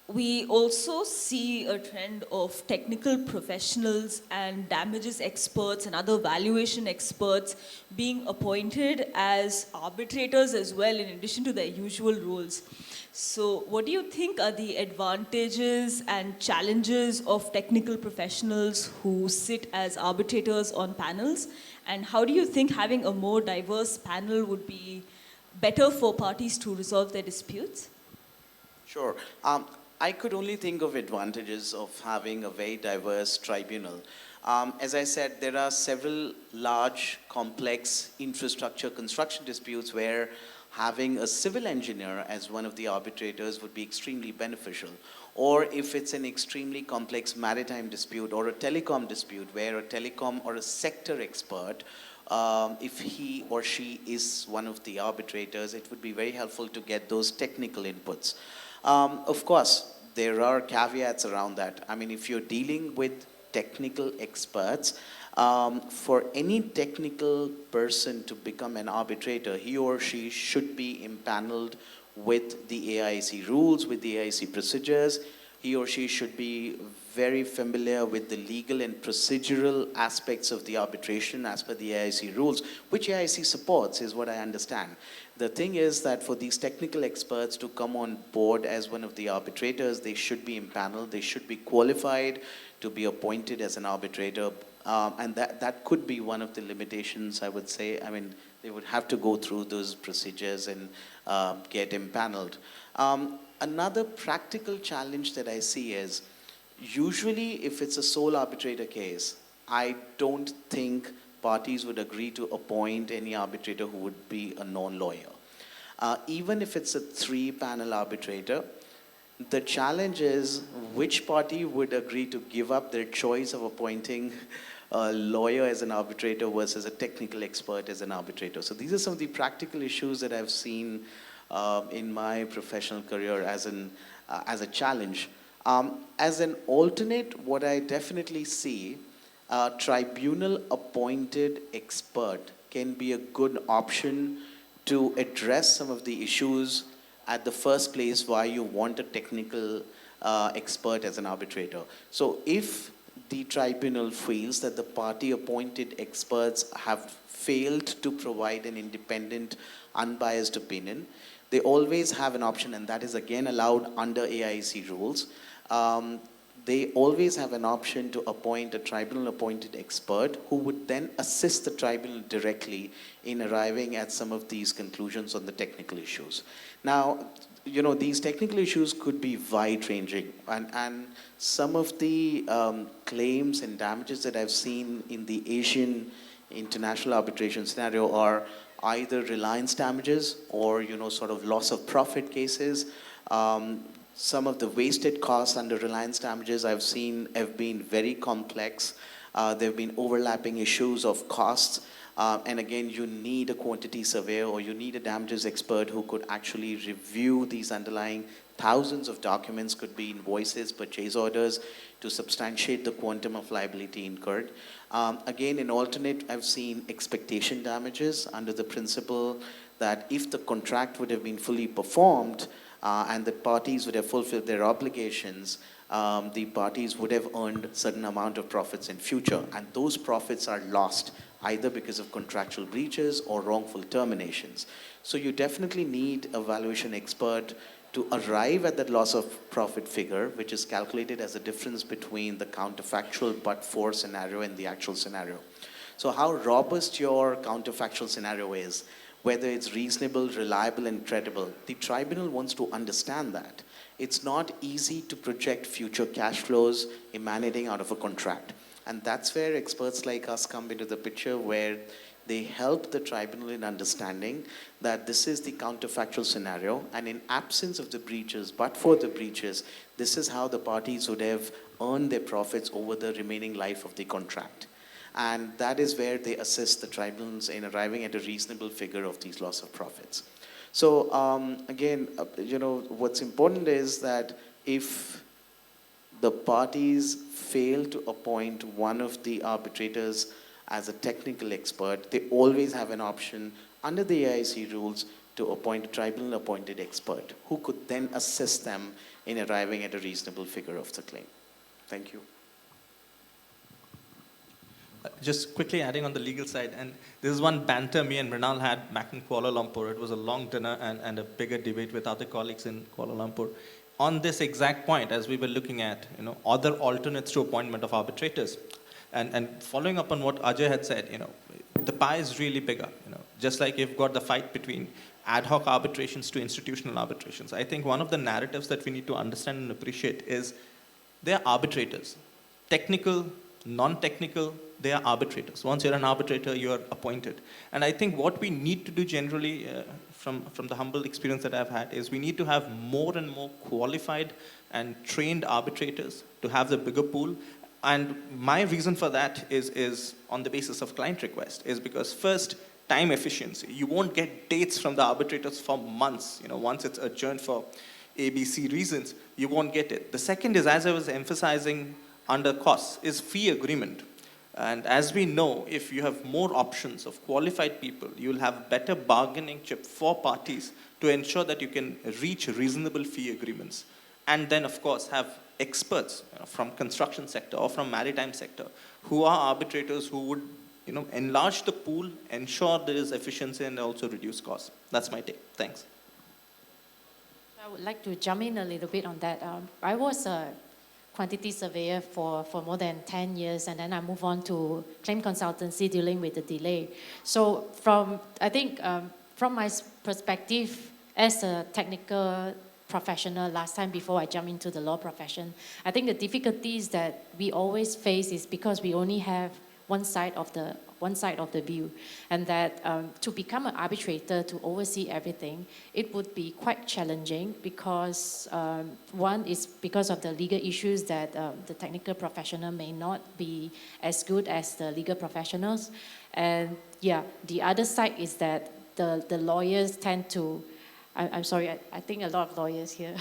we also see a trend of technical professionals and damages experts and other valuation experts being appointed as arbitrators as well, in addition to their usual roles. So what do you think are the advantages and challenges of technical professionals who sit as arbitrators on panels? And how do you think having a more diverse panel would be better for parties to resolve their disputes? Sure. I could only think of advantages of having a very diverse tribunal. As I said, there are several large, complex infrastructure construction disputes where having a civil engineer as one of the arbitrators would be extremely beneficial. Or if it's an extremely complex maritime dispute or a telecom dispute where a telecom or a sector expert, if he or she is one of the arbitrators, it would be very helpful to get those technical inputs. Of course, there are caveats around that. I mean, if you're dealing with technical experts, for any technical person to become an arbitrator, he or she should be impaneled with the AIAC rules, with the AIAC procedures. He or she should be very familiar with the legal and procedural aspects of the arbitration as per the AIAC rules, which AIAC supports, is what I understand. The thing is that for these technical experts to come on board as one of the arbitrators, they should be impaneled, they should be qualified to be appointed as an arbitrator, and that could be one of the limitations, I would say. I mean, they would have to go through those procedures and get impaneled. Another practical challenge that I see is, usually if it's a sole arbitrator case, I don't think parties would agree to appoint any arbitrator who would be a non-lawyer. Even if it's a 3-panel arbitrator, the challenge is which party would agree to give up their choice of appointing a lawyer as an arbitrator versus a technical expert as an arbitrator. So these are some of the practical issues that I've seen in my professional career as a challenge. As an alternate, what I definitely see, a tribunal-appointed expert can be a good option to address some of the issues at the first place why you want a technical expert as an arbitrator. So if the tribunal feels that the party-appointed experts have failed to provide an independent, unbiased opinion, they always have an option, and that is again allowed under AIAC rules, they always have an option to appoint a tribunal-appointed expert who would then assist the tribunal directly in arriving at some of these conclusions on the technical issues. Now, these technical issues could be wide-ranging, and some of the claims and damages that I've seen in the Asian international arbitration scenario are either reliance damages or, sort of loss of profit cases. Some of the wasted costs under reliance damages I've seen have been very complex. There have been overlapping issues of costs. And again, you need a quantity surveyor or you need a damages expert who could actually review these underlying thousands of documents, could be invoices, purchase orders, to substantiate the quantum of liability incurred. Again, in alternate, I've seen expectation damages under the principle that if the contract would have been fully performed, and the parties would have fulfilled their obligations, the parties would have earned a certain amount of profits in future, and those profits are lost either because of contractual breaches or wrongful terminations. So you definitely need a valuation expert to arrive at that loss of profit figure, which is calculated as the difference between the counterfactual but-for scenario and the actual scenario. So how robust your counterfactual scenario is, whether it's reasonable, reliable, and credible, the tribunal wants to understand that. It's not easy to project future cash flows emanating out of a contract. And that's where experts like us come into the picture, where they help the tribunal in understanding that this is the counterfactual scenario, and in absence of the breaches, but for the breaches, this is how the parties would have earned their profits over the remaining life of the contract. And that is where they assist the tribunals in arriving at a reasonable figure of these loss of profits. So again, what's important is that if the parties fail to appoint one of the arbitrators as a technical expert, they always have an option under the AIAC rules to appoint a tribunal-appointed expert who could then assist them in arriving at a reasonable figure of the claim. Thank you. Just quickly adding on the legal side, and this is one banter me and Mrinal had back in Kuala Lumpur. It was a long dinner and a bigger debate with other colleagues in Kuala Lumpur on this exact point, as we were looking at other alternates to appointment of arbitrators. And following up on what Ajay had said, the pie is really bigger. Just like you've got the fight between ad hoc arbitrations to institutional arbitrations. I think one of the narratives that we need to understand and appreciate is they are arbitrators. Technical, non-technical, they are arbitrators. Once you're an arbitrator, you're appointed. And I think what we need to do generally, from the humble experience that I've had, is we need to have more and more qualified and trained arbitrators to have the bigger pool. And my reason for that is on the basis of client request, is because first, time efficiency. You won't get dates from the arbitrators for months. Once it's adjourned for ABC reasons, you won't get it. The second is, as I was emphasizing under costs, is fee agreement. And as we know, if you have more options of qualified people, you'll have better bargaining chip for parties to ensure that you can reach reasonable fee agreements. And then, of course, have experts from construction sector or from maritime sector who are arbitrators who would enlarge the pool, ensure there is efficiency, and also reduce costs. That's my take. Thanks. I would like to jump in a little bit on that. I was a quantity surveyor for more than 10 years, and then I moved on to claim consultancy dealing with the delay. So from my perspective as a technical professional last time before I jump into the law profession, I think the difficulties that we always face is because we only have one side of the view, and that to become an arbitrator, to oversee everything, it would be quite challenging because one is because of the legal issues that the technical professional may not be as good as the legal professionals, and yeah, the other side is that the lawyers tend to, I'm sorry, I think a lot of lawyers here,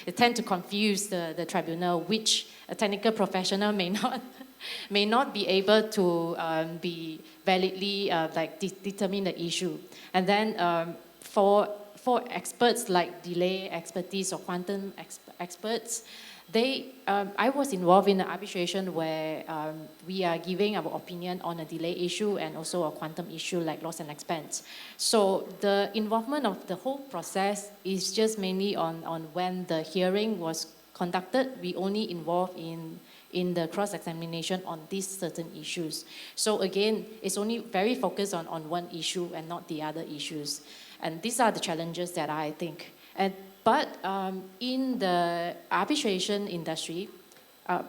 they tend to confuse the tribunal, which a technical professional may not be able to be validly determine the issue. And then for experts like delay expertise or quantum experts, I was involved in an arbitration where we are giving our opinion on a delay issue and also a quantum issue like loss and expense. So the involvement of the whole process is just mainly on when the hearing was conducted, we only involve in the cross-examination on these certain issues. So again, it's only very focused on one issue and not the other issues. And these are the challenges that I think. But in the arbitration industry,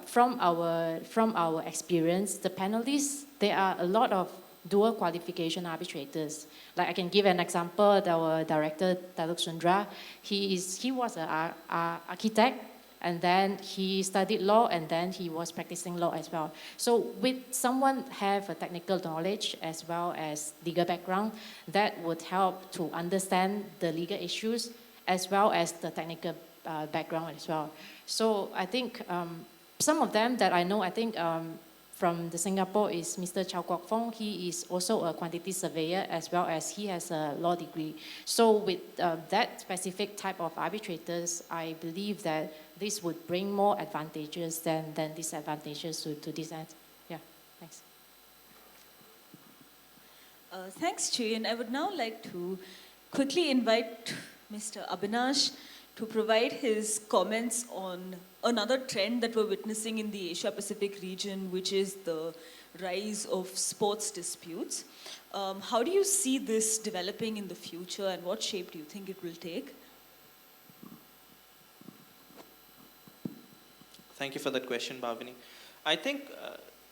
from our experience, the panelists, there are a lot of dual qualification arbitrators. Like I can give an example, our director, Datuk Sundra, he was an architect, and then he studied law, and then he was practicing law as well. So with someone have a technical knowledge as well as legal background, that would help to understand the legal issues as well as the technical background as well. So I think some of them that I know, I think from the Singapore is Mr. Chow Kwok Fong. He is also a quantity surveyor as well as he has a law degree. So with that specific type of arbitrators, I believe that this would bring more advantages than disadvantages to this end. Yeah, thanks. Thanks, Chu Yin. I would now like to quickly invite Mr. Abinash to provide his comments on another trend that we're witnessing in the Asia-Pacific region, which is the rise of sports disputes. How do you see this developing in the future, and what shape do you think it will take? Thank you for that question, Bhavini. I think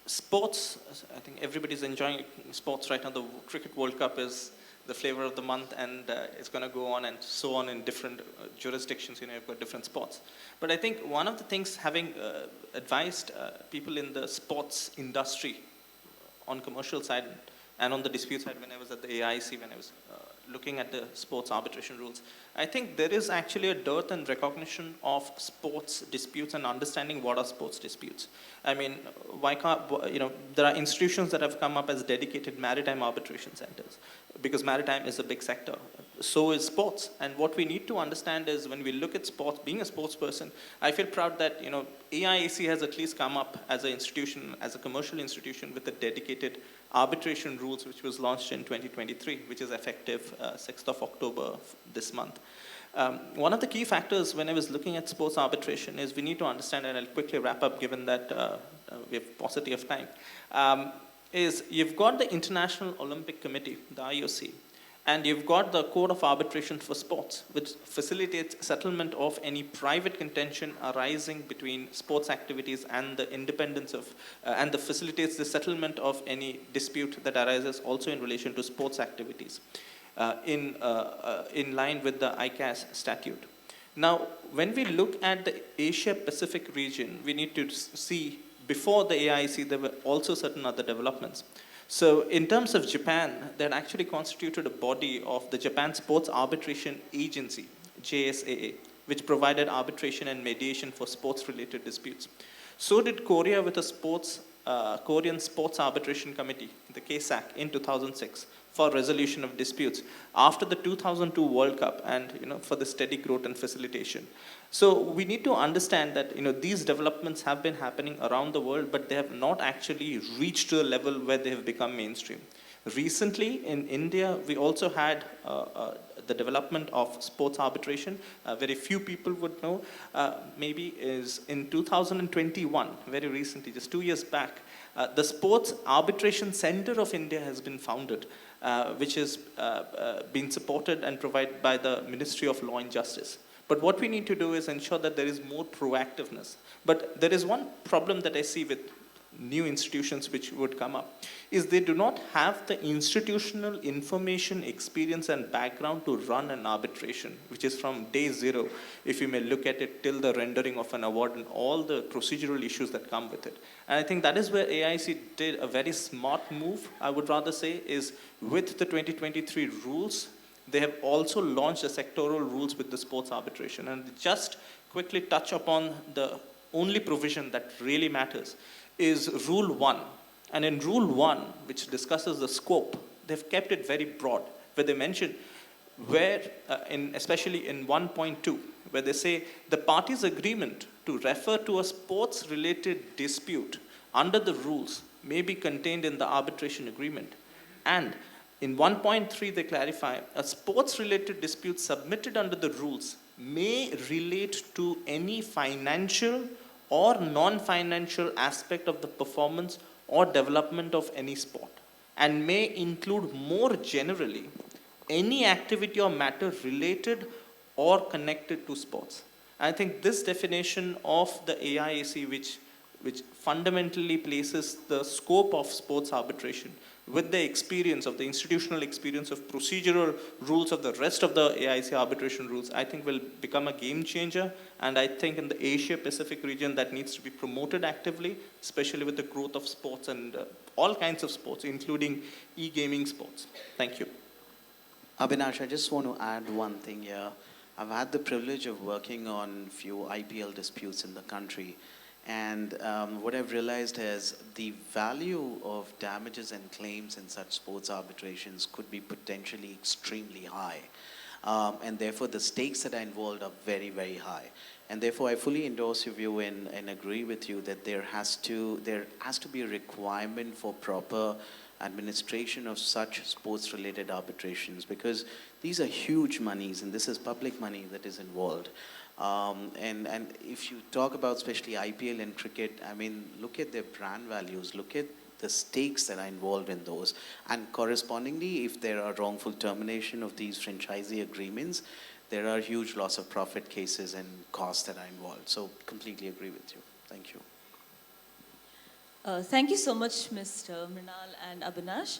sports, I think everybody's enjoying sports right now. The Cricket World Cup is the flavor of the month, and it's going to go on and so on in different jurisdictions. You've got different sports. But I think one of the things, having advised people in the sports industry on commercial side and on the dispute side when I was at the AIAC, when I was looking at the sports arbitration rules, I think there is actually a dearth in recognition of sports disputes and understanding what are sports disputes. I mean, why can't, there are institutions that have come up as dedicated maritime arbitration centers, because maritime is a big sector. So is sports. And what we need to understand is, when we look at sports, being a sports person, I feel proud that, AIAC has at least come up as an institution, as a commercial institution, with a dedicated arbitration rules, which was launched in 2023, which is effective 6th of October this month. One of the key factors when I was looking at sports arbitration is we need to understand, and I'll quickly wrap up given that we have paucity of time, is you've got the International Olympic Committee, the IOC, and you've got the Code of Arbitration for Sports, which facilitates settlement of any private contention arising between sports activities and the independence of, and facilitates the settlement of any dispute that arises also in relation to sports activities, in line with the ICAS statute. Now, when we look at the Asia-Pacific region, we need to see, before the AIAC, there were also certain other developments. So in terms of Japan, they had actually constituted a body of the Japan Sports Arbitration Agency, JSAA, which provided arbitration and mediation for sports-related disputes. So did Korea with a Korean Sports Arbitration Committee, the KSAC, in 2006 for resolution of disputes after the 2002 World Cup, and for the steady growth and facilitation. So we need to understand that these developments have been happening around the world, but they have not actually reached to a level where they have become mainstream. Recently in India, we also had the development of sports arbitration. Very few people would know, maybe is in 2021, very recently, just 2 years back, the Sports Arbitration Center of India has been founded, which has been supported and provided by the Ministry of Law and Justice. But what we need to do is ensure that there is more proactiveness. But there is one problem that I see with new institutions which would come up, is they do not have the institutional information, experience and background to run an arbitration, which is from day zero, if you may look at it, till the rendering of an award and all the procedural issues that come with it. And I think that is where AIAC did a very smart move, I would rather say, is with the 2023 rules, they have also launched a sectoral rules with the sports arbitration. And just quickly touch upon the only provision that really matters is Rule 1. And in Rule 1, which discusses the scope, they've kept it very broad, where they mention where, especially in 1.2, where they say the parties' agreement to refer to a sports-related dispute under the rules may be contained in the arbitration agreement. And in 1.3, they clarify a sports-related dispute submitted under the rules may relate to any financial or non-financial aspect of the performance or development of any sport, and may include more generally any activity or matter related or connected to sports. I think this definition of the AIAC, which fundamentally places the scope of sports arbitration with the experience of the institutional experience of procedural rules of the rest of the AIC arbitration rules, I think will become a game changer. And I think in the Asia Pacific region that needs to be promoted actively, especially with the growth of sports and all kinds of sports, including e-gaming sports. Thank you. Abinash, I just want to add one thing here. I've had the privilege of working on few IPL disputes in the country. And what I've realized is the value of damages and claims in such sports arbitrations could be potentially extremely high. And therefore, the stakes that are involved are very, very high. And therefore, I fully endorse your view and agree with you that there has to be a requirement for proper administration of such sports-related arbitrations, because these are huge monies and this is public money that is involved. And if you talk about especially IPL and cricket, I mean, look at their brand values, look at the stakes that are involved in those. And correspondingly, if there are wrongful termination of these franchisee agreements, there are huge loss of profit cases and costs that are involved. So completely agree with you. Thank you. Thank you so much, Mr. Mrinal and Abinash.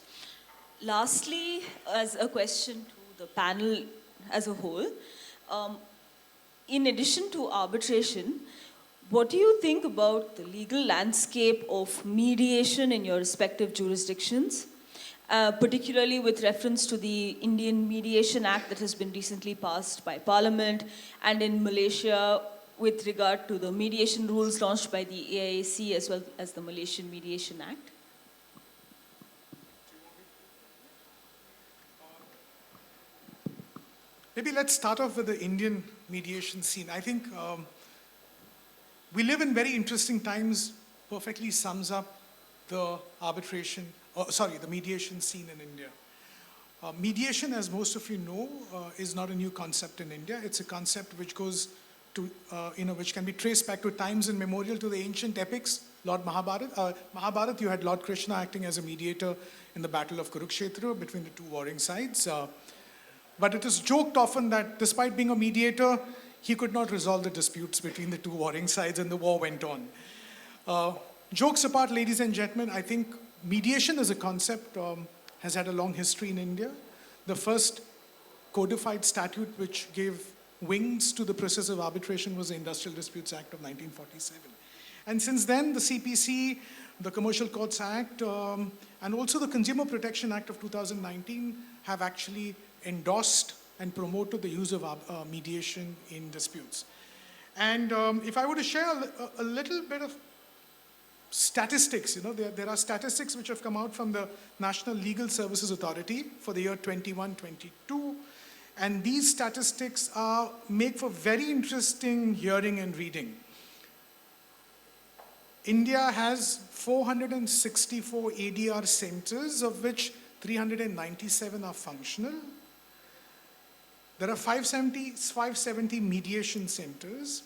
Lastly, as a question to the panel as a whole, in addition to arbitration, what do you think about the legal landscape of mediation in your respective jurisdictions, particularly with reference to the Indian Mediation Act that has been recently passed by Parliament, and in Malaysia with regard to the mediation rules launched by the AIAC as well as the Malaysian Mediation Act? Maybe let's start off with the Indian mediation scene. I think we live in very interesting times, perfectly sums up the the mediation scene in India. Mediation, as most of you know, is not a new concept in India. It's a concept which goes to, which can be traced back to times immemorial, to the ancient epics. Lord Mahabharata, you had Lord Krishna acting as a mediator in the battle of Kurukshetra between the two warring sides. But it is joked often that despite being a mediator, he could not resolve the disputes between the two warring sides, and the war went on. Jokes apart, ladies and gentlemen, I think mediation as a concept has had a long history in India. The first codified statute which gave wings to the process of arbitration was the Industrial Disputes Act of 1947. And since then, the CPC, the Commercial Courts Act, and also the Consumer Protection Act of 2019 have actually endorsed and promoted the use of mediation in disputes. And if I were to share a little bit of statistics, there are statistics which have come out from the National Legal Services Authority for the year 21-22. And these statistics make for very interesting hearing and reading. India has 464 ADR centers, of which 397 are functional. There are 570 mediation centers,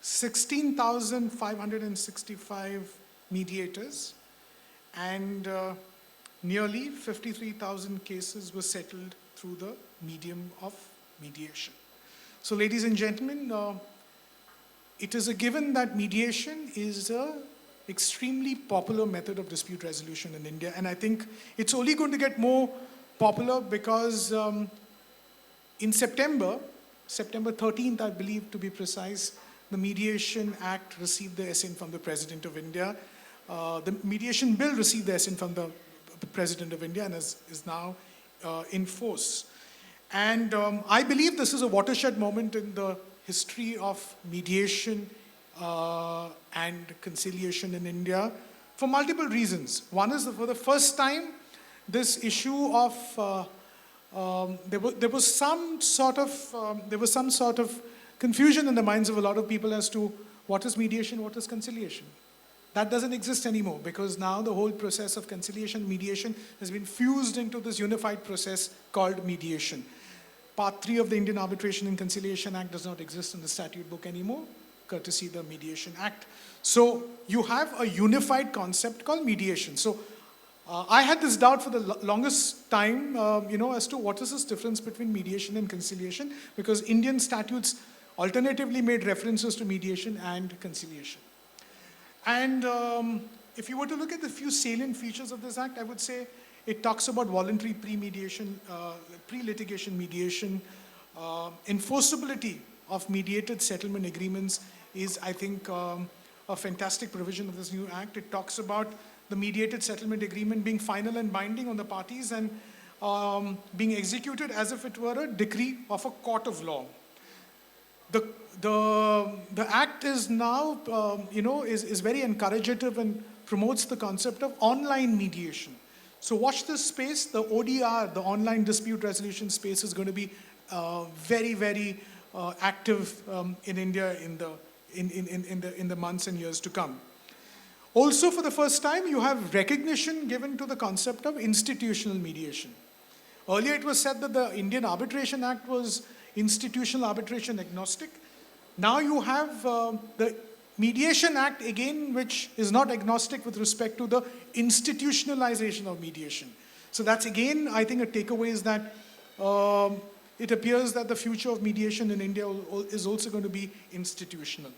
16,565 mediators, and nearly 53,000 cases were settled through the medium of mediation. So, ladies and gentlemen, it is a given that mediation is an extremely popular method of dispute resolution in India, and I think it's only going to get more popular because in September 13th, I believe to be precise, the Mediation Act received the assent from the President of India. The Mediation Bill received the assent from the President of India and is now in force. And I believe this is a watershed moment in the history of mediation and conciliation in India for multiple reasons. One is that for the first time, this issue of there was some sort of confusion in the minds of a lot of people as to what is mediation, what is conciliation. That doesn't exist anymore because now the whole process of conciliation, mediation has been fused into this unified process called mediation. Part 3 of the Indian Arbitration and Conciliation Act does not exist in the statute book anymore, courtesy the Mediation Act. So you have a unified concept called mediation. So I had this doubt for the longest time, as to what is this difference between mediation and conciliation, because Indian statutes alternatively made references to mediation and conciliation. And if you were to look at the few salient features of this act, I would say it talks about voluntary pre-mediation, pre-litigation mediation. Enforceability of mediated settlement agreements is, I think, a fantastic provision of this new act. It talks about the mediated settlement agreement being final and binding on the parties and being executed as if it were a decree of a court of law. The act is now, is very encourative and promotes the concept of online mediation. So watch this space. The ODR, the online dispute resolution space, is going to be very, very active in India in the months and years to come. Also, for the first time, you have recognition given to the concept of institutional mediation. Earlier, it was said that the Indian Arbitration Act was institutional arbitration agnostic. Now you have the Mediation Act, again, which is not agnostic with respect to the institutionalization of mediation. So that's, again, I think a takeaway is that it appears that the future of mediation in India is also going to be institutional.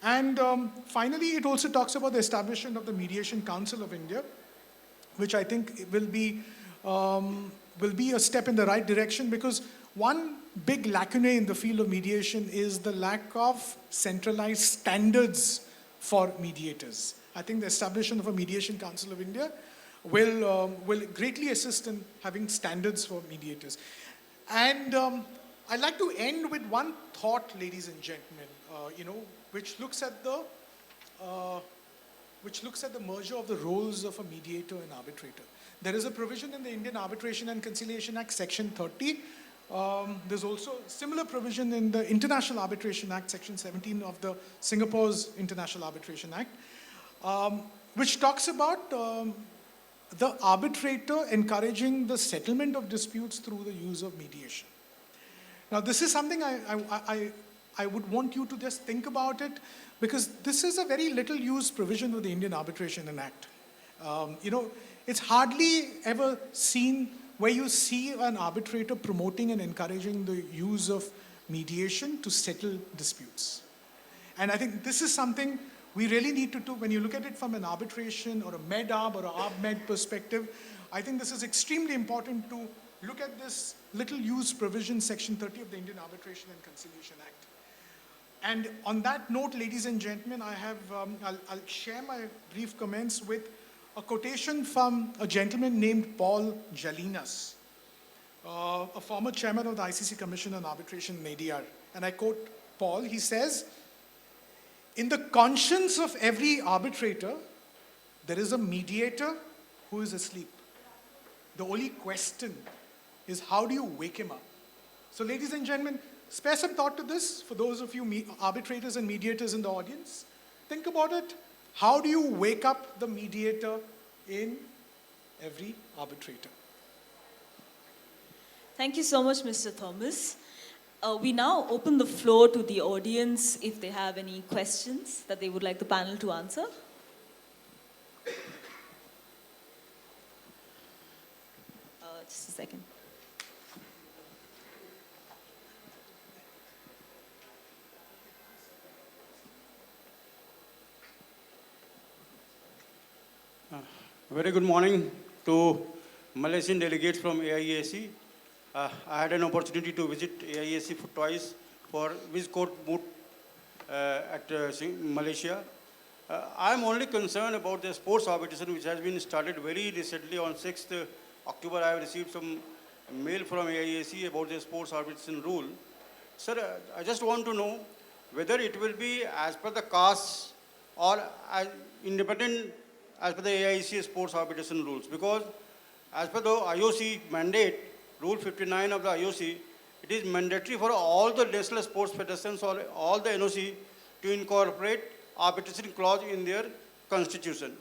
And finally, it also talks about the establishment of the Mediation Council of India, which I think will be a step in the right direction, because one big lacunae in the field of mediation is the lack of centralized standards for mediators. I think the establishment of a Mediation Council of India will greatly assist in having standards for mediators. And I'd like to end with one thought, ladies and gentlemen, which looks at the merger of the roles of a mediator and arbitrator. There is a provision in the Indian Arbitration and Conciliation Act, Section 30. There's also a similar provision in the International Arbitration Act, Section 17 of the Singapore's International Arbitration Act, which talks about the arbitrator encouraging the settlement of disputes through the use of mediation. Now, this is something I would want you to just think about it, because this is a very little used provision of the Indian Arbitration Act. It's hardly ever seen where you see an arbitrator promoting and encouraging the use of mediation to settle disputes. And I think this is something we really need to do when you look at it from an arbitration or a med-arb or a arb-med perspective. I think this is extremely important to look at this little used provision, Section 30 of the Indian Arbitration and Conciliation Act. And on that note, ladies and gentlemen, I'll share my brief comments with a quotation from a gentleman named Paul Jalinas, a former chairman of the ICC Commission on Arbitration and ADR. And I quote Paul, he says, "In the conscience of every arbitrator, there is a mediator who is asleep. The only question is, how do you wake him up?" So ladies and gentlemen, spare some thought to this for those of you arbitrators and mediators in the audience. Think about it. How do you wake up the mediator in every arbitrator? Thank you so much, Mr. Thomas. We now open the floor to the audience if they have any questions that they would like the panel to answer. Just a second. Very good morning to Malaysian delegates from AIAC. I had an opportunity to visit AIAC for twice for Viz Court Moot at Malaysia. I am only concerned about the sports arbitration, which has been started very recently. On 6th October, I have received some mail from AIAC about the sports arbitration rule. Sir, I just want to know whether it will be as per the CAS or as independent as per the AIAC sports arbitration rules, because as per the IOC mandate, Rule 59 of the IOC, it is mandatory for all the national sports federations or all the NOC to incorporate arbitration clause in their constitution.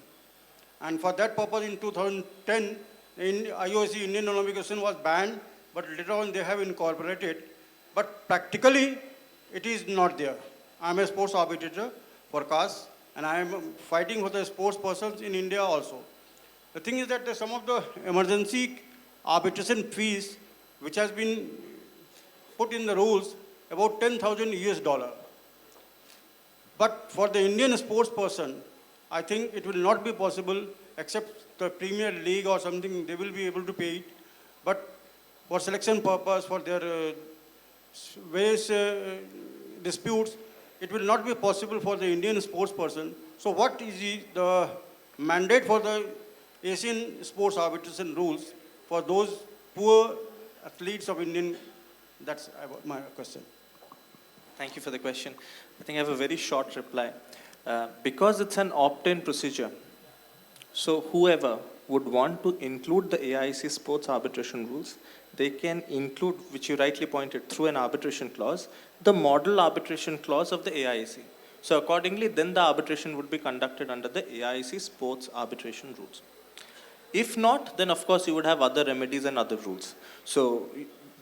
And for that purpose, in 2010, in IOC, Indian Olympic Association was banned but later on they have incorporated. But practically, it is not there. I am a sports arbitrator for CAS, and I am fighting for the sports persons in India also. The thing is that some of the emergency arbitration fees, which has been put in the rules, about 10,000 US dollar. But for the Indian sports person, I think it will not be possible, except the Premier League or something, they will be able to pay it. But for selection purpose, for their various disputes, it will not be possible for the Indian sports person. So what is the mandate for the Asian sports arbitration rules for those poor athletes of Indian? That's my question. Thank you for the question. I think I have a very short reply. Because it's an opt-in procedure, so whoever would want to include the AIAC sports arbitration rules, they can include, which you rightly pointed, through an arbitration clause, the model arbitration clause of the AIAC. So accordingly, then the arbitration would be conducted under the AIAC sports arbitration rules. If not, then of course you would have other remedies and other rules. So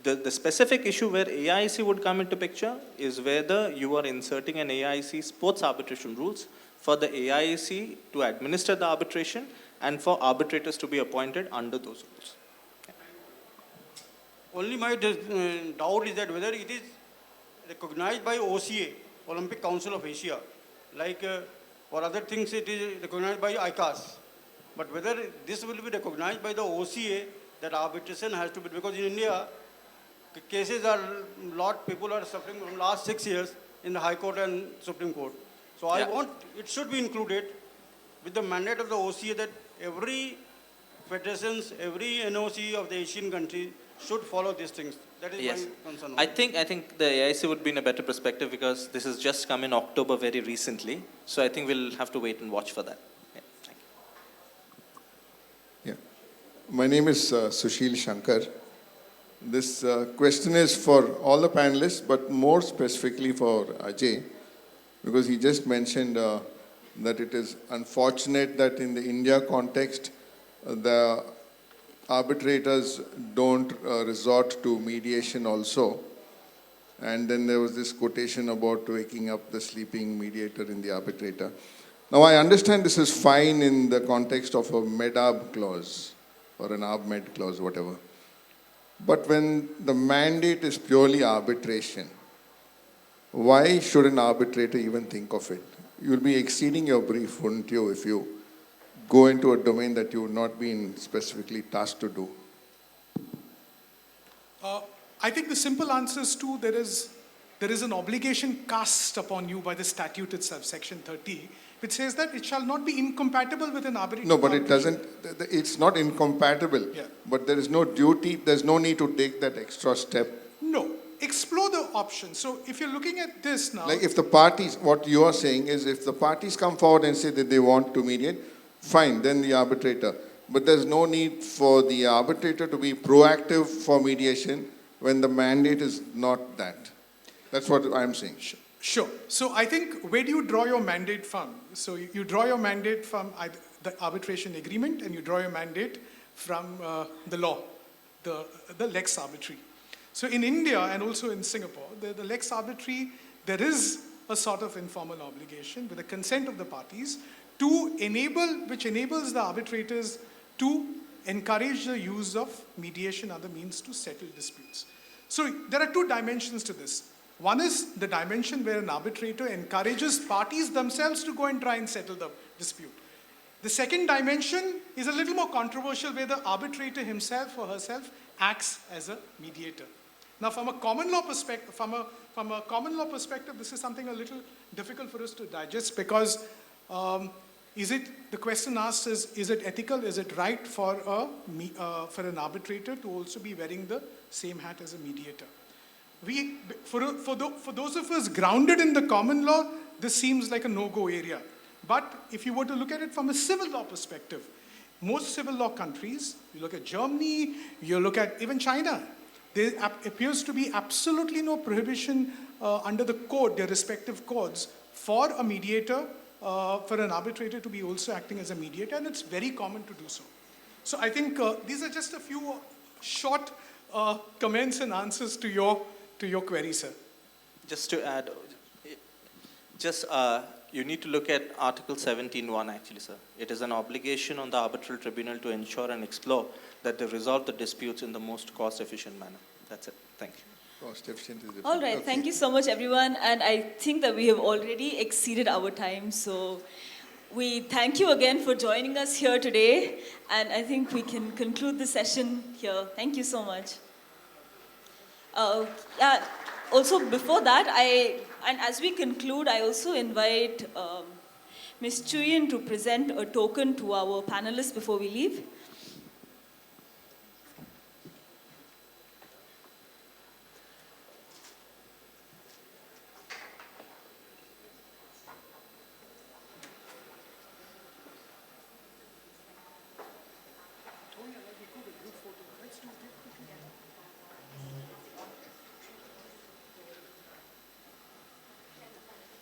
the specific issue where AIAC would come into picture is whether you are inserting an AIAC sports arbitration rules for the AIAC to administer the arbitration and for arbitrators to be appointed under those rules. Only my doubt is that whether it is recognized by OCA, Olympic Council of Asia, like for other things it is recognized by ICAS. But whether this will be recognized by the OCA, that arbitration has to be, because in India, cases are people are suffering from last 6 years in the High Court and Supreme Court. So I want, it should be included with the mandate of the OCA that every federations, every NOC of the Asian country should follow these things. That is my concern. I think the AIC would be in a better perspective because this has just come in October very recently. So I think we'll have to wait and watch for that. Yeah, thank you. Yeah. My name is Sushil Shankar. This question is for all the panelists, but more specifically for Ajay, because he just mentioned that it is unfortunate that in the India context, the arbitrators don't resort to mediation also. And then there was this quotation about waking up the sleeping mediator in the arbitrator. Now I understand this is fine in the context of a MEDAB clause or an ARB-MED clause, whatever. But when the mandate is purely arbitration, why should an arbitrator even think of it? You'll be exceeding your brief, wouldn't you, if you go into a domain that you would not be specifically tasked to do? I think the simple answer is two. There is an obligation cast upon you by the statute itself, section 30, which says that it shall not be incompatible with an arbitration. No, but it doesn't, it's not incompatible. Yeah. But there is no duty, there's no need to take that extra step. No, explore the options. So if you're looking at this now. Like if the parties, what you are saying is if the parties come forward and say that they want to mediate, fine, then the arbitrator. But there's no need for the arbitrator to be proactive for mediation when the mandate is not that. That's what I'm saying. Sure. So I think, where do you draw your mandate from? So you draw your mandate from the arbitration agreement, and you draw your mandate from the law, the lex arbitri. So in India and also in Singapore, the lex arbitri, there is a sort of informal obligation with the consent of the parties to which enables the arbitrators to encourage the use of mediation, other means to settle disputes. So there are two dimensions to this. One is the dimension where an arbitrator encourages parties themselves to go and try and settle the dispute. The second dimension is a little more controversial, where the arbitrator himself or herself acts as a mediator. Now, from a common law perspective, this is something a little difficult for us to digest, because the question asked is it ethical, is it right for an arbitrator to also be wearing the same hat as a mediator? For those of us grounded in the common law, this seems like a no-go area. But if you were to look at it from a civil law perspective, most civil law countries, you look at Germany, you look at even China, there appears to be absolutely no prohibition under the code, their respective codes, for a mediator, for an arbitrator to be also acting as a mediator, and it's very common to do so. So I think these are just a few short comments and answers to your query, sir. Just to add, you need to look at Article 17.1 actually, sir. It is an obligation on the arbitral tribunal to ensure and explore that they resolve the disputes in the most cost-efficient manner. That's it. Thank you. Cost efficient is different. All right, Okay. thank you so much, everyone. And I think that we have already exceeded our time. So we thank you again for joining us here today. And I think we can conclude the session here. Thank you so much. Also, before that, and as we conclude, I also invite Ms. Chu Yin to present a token to our panelists before we leave.